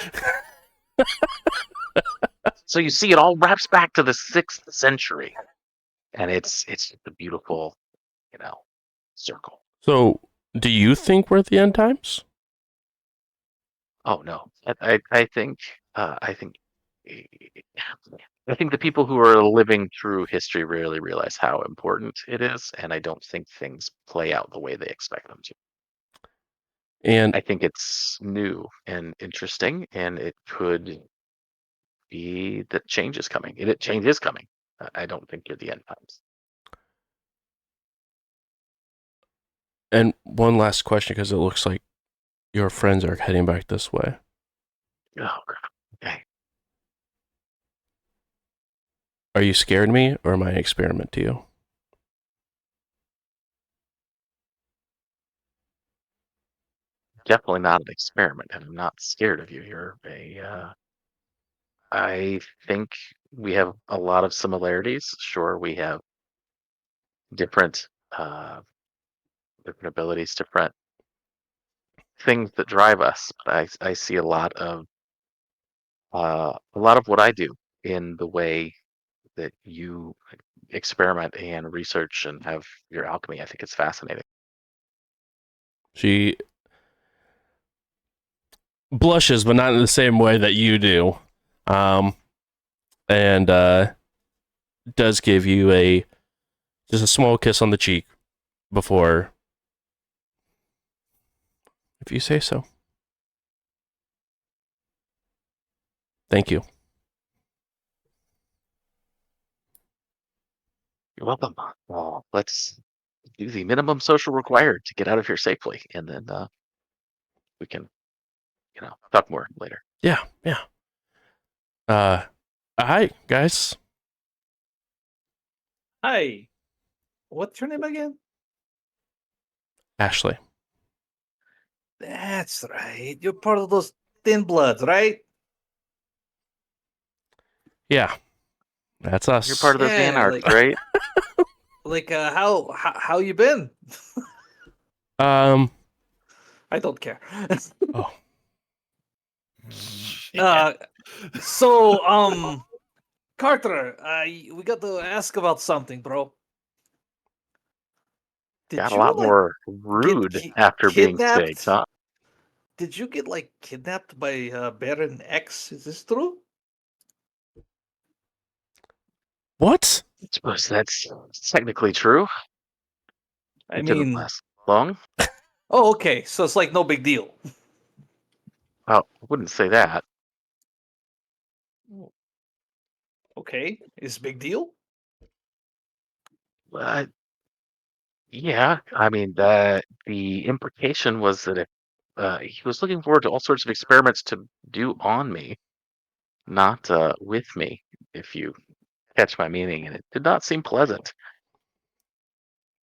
So you see, it all wraps back to the 6th century, and it's just a beautiful, circle. So, do you think we're at the end times? Oh no, I think I think I think the people who are living through history really realize how important it is, and I don't think things play out the way they expect them to. And I think it's new and interesting, and it could be that change is coming. And change is coming. I don't think you're the end times. and one last question, because it looks like your friends are heading back this way. Oh, crap. Okay. Are you scared of me, or am I an experiment to you? Definitely not an experiment, and I'm not scared of you. I think we have a lot of similarities. Sure, we have different, different abilities, different things that drive us. But I see a lot of what I do in the way that you experiment and research and have your alchemy. I think it's fascinating. She blushes, but not in the same way that you do. And does give you just a small kiss on the cheek before, if you say so. Thank you. You're welcome. Well, let's do the minimum social required to get out of here safely, and then we can, talk more later. Yeah. Hi guys. Hi. What's your name again? Ashley. That's right. You're part of those Thin Bloods, right? Yeah, that's us. You're part of those Yeah, anarchs, right? how you been? Um. I don't care. Oh. uh, so Carter, we got to ask about something, bro. Got Did a you lot like more get rude after being staked, kidnapped? huh? Did you get like kidnapped by Baron X? Is this true? What? I suppose that's technically true. I It didn't mean, last long. oh, okay. So it's like no big deal. Oh, I wouldn't say that. Okay, is big deal? But yeah, I mean, the implication was that if he was looking forward to all sorts of experiments to do on me, not with me, if you catch my meaning, and it did not seem pleasant.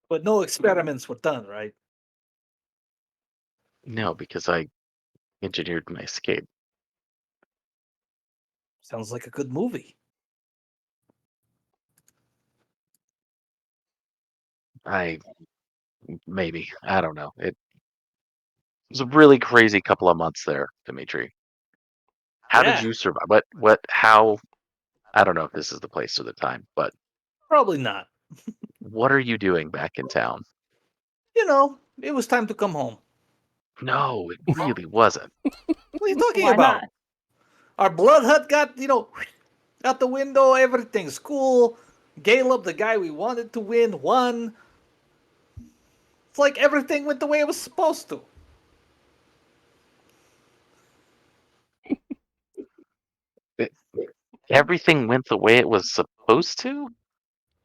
But no experiments were done, right? No, because I engineered my escape. Sounds like a good movie. I maybe I don't know. It was a really crazy couple of months there, Dimitri. How did Yeah, you survive? How? I don't know if this is the place or the time, but probably not. what are you doing back in town? You know, it was time to come home. No, it really wasn't. What are you talking Why about? not? Our blood hut got, out the window. Everything's cool. Caleb, the guy we wanted to win, won. It's like everything went the way it was supposed to. It- Everything went the way it was supposed to?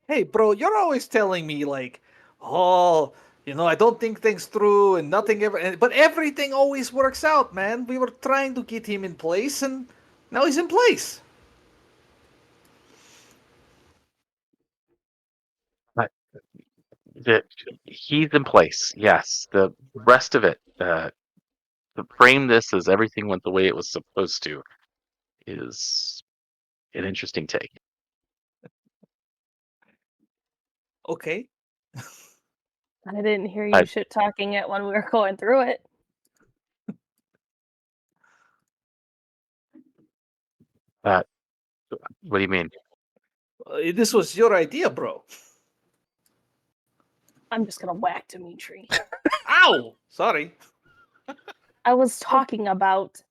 Hey, bro, you're always telling me, like, oh, I don't think things through and nothing ever. But everything always works out, man. We were trying to get him in place, and now he's in place. But that he's in place. Yes. The rest of it, to frame this as everything went the way it was supposed to, is an interesting take. Okay. I didn't hear I- you shit talking it when we were going through it. what do you mean? This was your idea, bro. I'm just gonna whack Dimitri. Ow! Sorry. I was talking about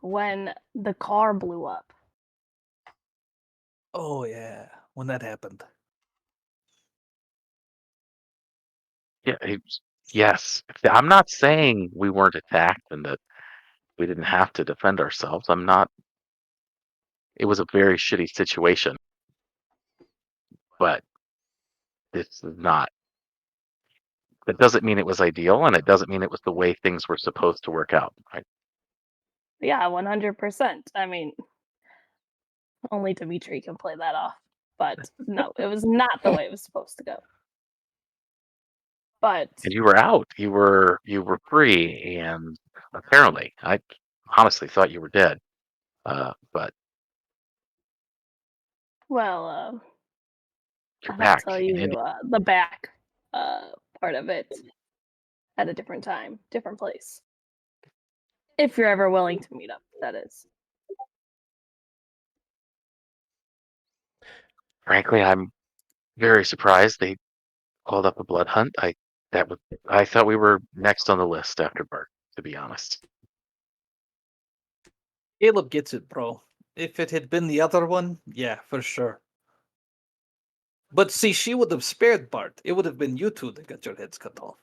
when the car blew up. Oh yeah, when that happened. Yeah, yes. I'm not saying we weren't attacked and that we didn't have to defend ourselves. I'm not. It was a very shitty situation, but this is not. That doesn't mean it was ideal, and it doesn't mean it was the way things were supposed to work out. Right? Yeah, 100%. I mean, only Dimitri can play that off. But no, it was not the way it was supposed to go. But And you were out. You were free, and apparently, I honestly thought you were dead. But well, you're I'll back tell in you Indy. the back part of it at a different time, different place. If you're ever willing to meet up, that is. Frankly, I'm very surprised they called up a blood hunt. I thought we were next on the list after Bart. To be honest. Caleb gets it, bro. If it had been the other one, yeah, for sure. But see, she would have spared Bart. It would have been you two that got your heads cut off.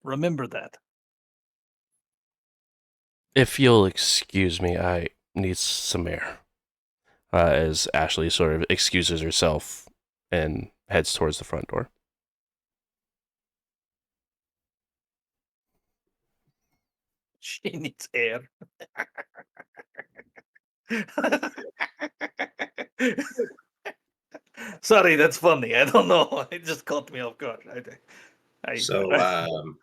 Remember that. If you'll excuse me, I need some air. As Ashley sort of excuses herself and heads towards the front door. She needs air. Sorry, that's funny. I don't know. It just caught me off guard. So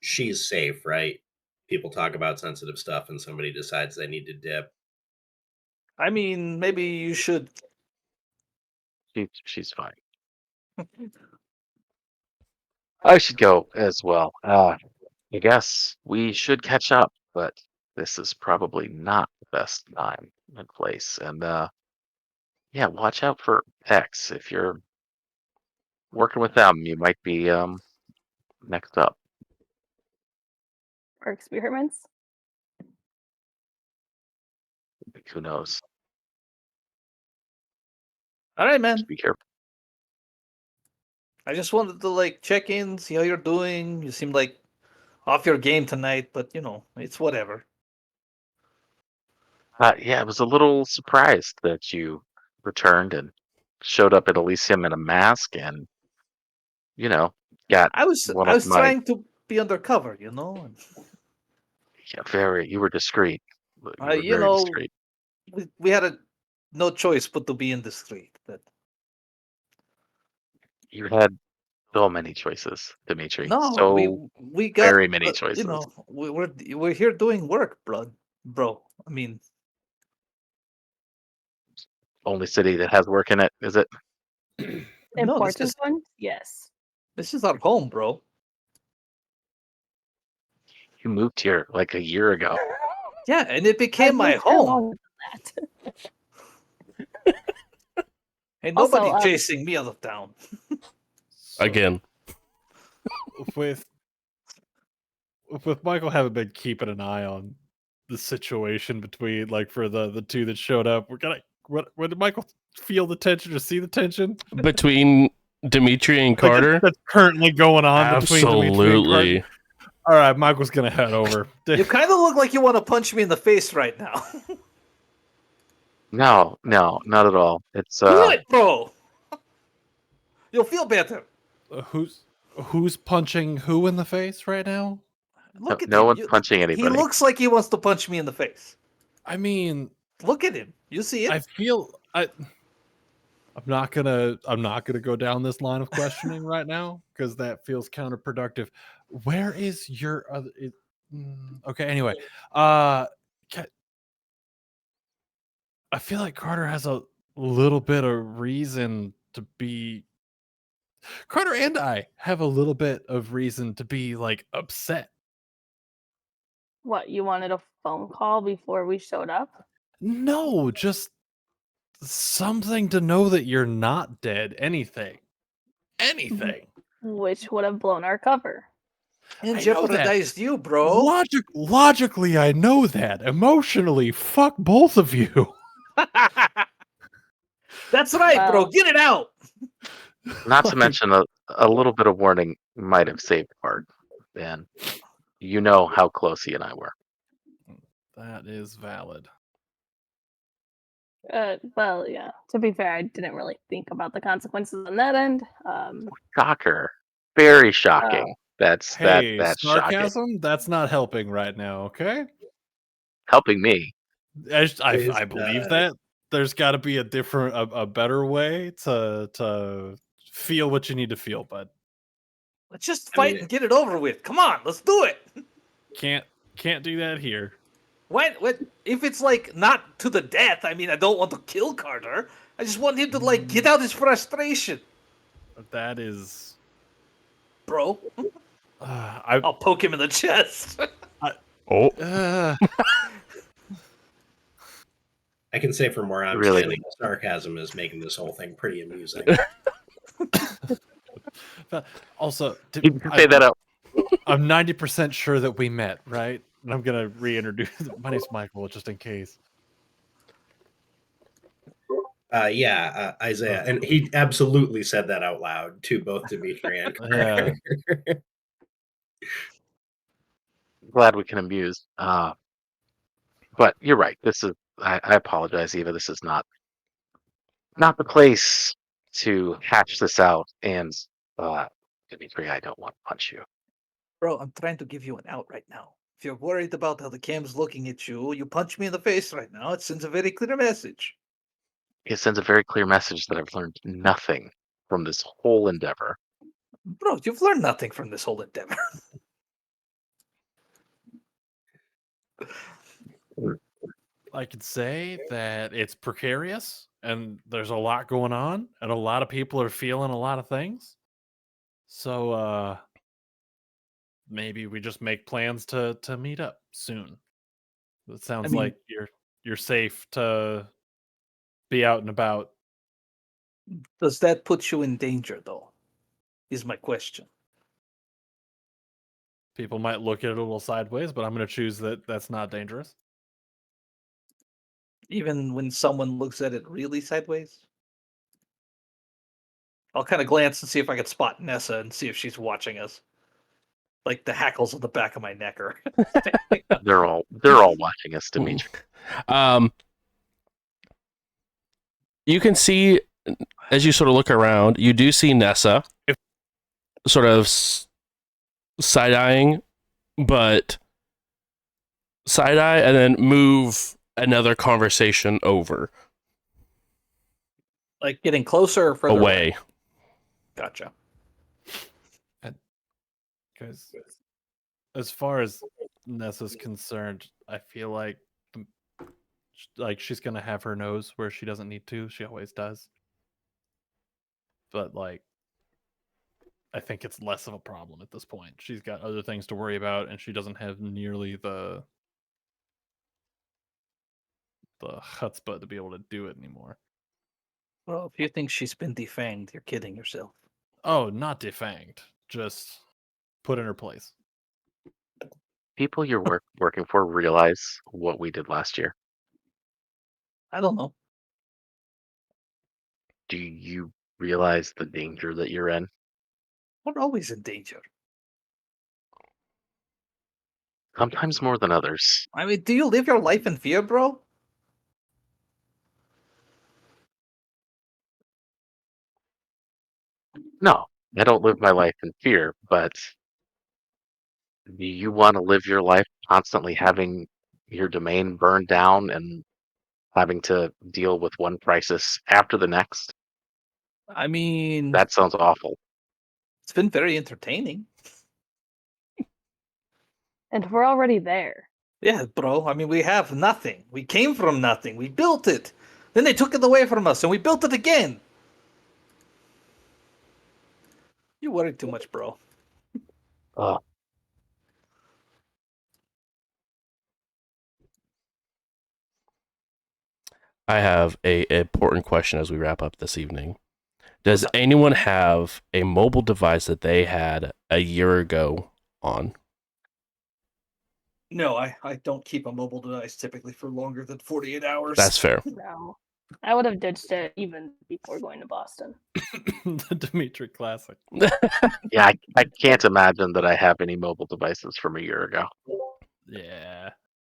she's safe, right? People talk about sensitive stuff, and somebody decides they need to dip. I mean, maybe you should. She's fine. I should go as well. I guess we should catch up, but this is probably not the best time and place. And yeah, watch out for X. If you're working with them, you might be next up. Or experiments. Who knows? All right, man. Just be careful. I just wanted to like check in, see how you're doing. You seem like off your game tonight, but it's whatever. Yeah, I was a little surprised that you returned and showed up at Elysium in a mask and, you know, got I was one I of was my trying to be undercover, and, you were discreet. You uh, were you very know, discreet. we had no choice but to be indiscreet. But You had so many choices, Dimitri. no, So we got very many choices. we're here doing work, bro. I mean, Only city that has work in it, is it? no, Important one? Yes. this is our home, bro. You moved here like a year ago. Yeah, and it I've became my lived here home. longer than that. Ain't Also, nobody chasing me out of town. So, Again. with Michael having been keeping an eye on the situation between for the two that showed up, when did Michael feel the tension or see the tension Between Dimitri and Carter? that's currently going on between Dimitri and Carter? Absolutely. All right, Michael's gonna head over. You kind of look like you want to punch me in the face right now. No, not at all. It's Do it, bro. You'll feel better. Who's punching who in the face right now? Look at no him. one's punching He anybody. looks like he wants to punch me in the face. I mean, Look at him. You see it? I feel I'm not gonna go down this line of questioning right now because that feels counterproductive. Where is your other? Okay, anyway, I feel like Carter has a little bit of reason to be Carter and I have a little bit of reason to be like upset. What, you wanted a phone call before we showed up? No, just something to know that you're not dead. Anything. Anything. Which would have blown our cover. And I know that. jeopardized you, bro. Logically, I know that. Emotionally, fuck both of you. That's right, bro. Well- Get it out. Not to Like, mention a little bit of warning might have saved Bart. And you know how close he and I were. that is valid. Well, yeah. To be fair, I didn't really think about the consequences on that end. Shocker. Very shocking. That's Hey, that's shocking. sarcasm? That's not helping right now, okay? Helping me. I believe that. There's got to be a different, a better way to feel what you need to feel, bud. Let's just fight and get it over with. Come on, let's do it. Can't do that here. What if it's like not to the death? I mean, I don't want to kill Carter. I just want him to like get out his frustration. That is, Bro. I I'll poke him in the chest. Oh, I can say from where I'm Really? standing, the sarcasm is making this whole thing pretty amusing. also, You can say that out. I'm 90% sure that we met, right? And I'm gonna reintroduce. My name's Michael, just in case. Isaiah, and he absolutely said that out loud to both Dimitri and Carter. Yeah. Glad we can amuse. But you're right. This is. I apologize, Eva. This is not the place to hatch this out. And Dimitri, I don't want to punch you. Bro, I'm trying to give you an out right now. If you're worried about how the cam's looking at you, you punch me in the face right now. It sends a very clear message. It sends a very clear message that I've learned nothing from this whole endeavor. Bro, you've learned nothing from this whole endeavor. I could say that it's precarious and there's a lot going on and a lot of people are feeling a lot of things. So maybe we just make plans to meet up soon. It sounds mean- like you're safe to be out and about. Does that put you in danger, though? Is my question. People might look at it a little sideways, but I'm going to choose that that's not dangerous. Even when someone looks at it really sideways? I'll kind of glance and see if I can spot Nessa and see if she's watching us. Like the hackles on the back of my neck are. They're all watching us, Dimitri. you can see as you sort of look around, you do see Nessa sort of side-eyeing, but side-eye and then move another conversation over Like getting closer or further away. Gotcha. Because as far as Nessa's concerned, I feel like she's gonna have her nose where she doesn't need to. She always does. But like, I think it's less of a problem at this point. She's got other things to worry about, and she doesn't have nearly the chutzpah to be able to do it anymore. Well, if you think she's been defanged, you're kidding yourself. Oh, not defanged. Just put in her place. People you're working for realize what we did last year. I don't know. Do you realize the danger that you're in? We're always in danger. Sometimes more than others. I mean, do you live your life in fear, bro? No, I don't live my life in fear, but do you want to live your life constantly having your domain burned down and having to deal with one crisis after the next? I mean, That sounds awful. it's been very entertaining. And we're already there. Yeah, bro. I mean, we have nothing. We came from nothing. We built it. Then they took it away from us, and we built it again. You worry too much, bro. Oh, I have a important question as we wrap up this evening. Does anyone have a mobile device that they had a year ago on? No, I don't keep a mobile device typically for longer than 48 hours. That's fair. No. I would have ditched it even before going to Boston. The Dimitri classic. yeah, I can't imagine that I have any mobile devices from a year ago. Yeah.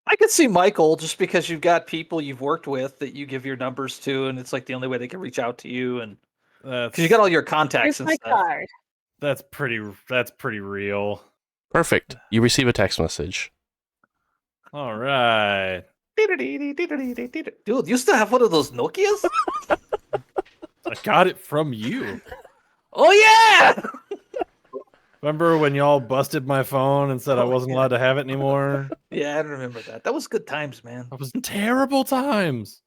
I could see Michael just because you've got people you've worked with that you give your numbers to, and it's like the only way they can reach out to you, and That's because you got all your contacts Here's and my stuff. card. that's pretty real. Perfect. You receive a text message. All right. Dude, you still have one of those Nokias? I got it from you. Oh yeah! Remember when y'all busted my phone and said I Oh, wasn't yeah. allowed to have it anymore? Yeah, I remember that. That was good times, man. That was terrible times.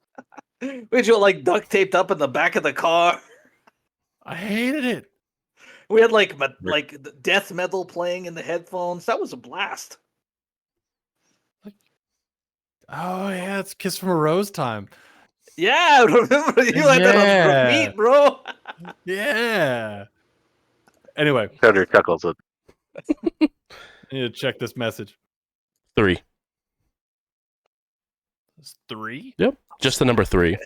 We had you like duct taped up in the back of the car. I hated it. We had like death metal playing in the headphones. That was a blast. Oh yeah, it's Kiss from a Rose time. Yeah, I remember you had that on Yeah. repeat, bro. Yeah. Anyway, Coder chuckles at I need to check this message. 3. It's 3? Yep. Just the number 3.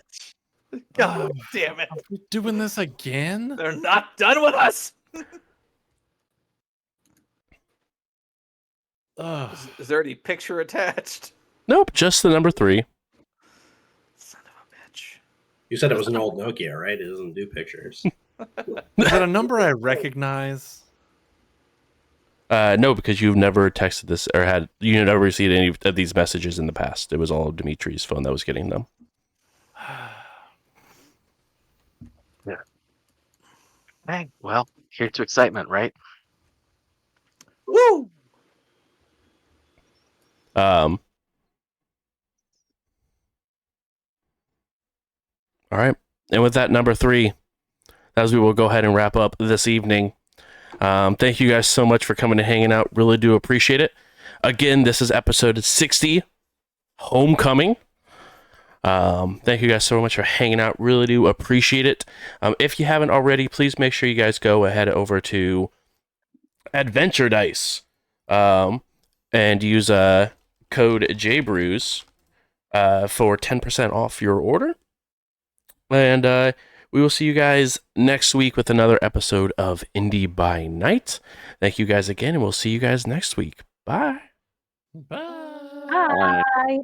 God damn it. Are we doing this again? They're not done with us. Ugh. Is there any picture attached? Nope. Just the number 3. Son of a bitch. You said it was an old Nokia, right? It doesn't do pictures. Is that a number I recognize? No, because you've never texted this or you never received any of these messages in the past. It was all Dimitri's phone that was getting them. Hey, well, here's to excitement, right? Woo! All right. And with that number 3, as we will go ahead and wrap up this evening. Thank you guys so much for coming and hanging out. Really do appreciate it. Again, this is episode 60, Homecoming. Thank you guys so much for hanging out. Really do appreciate it. If you haven't already, please make sure you guys go ahead over to Adventure Dice and use code JBrews for 10% off your order. And we will see you guys next week with another episode of Indy by Night. Thank you guys again, and we'll see you guys next week. Bye. Bye. Bye.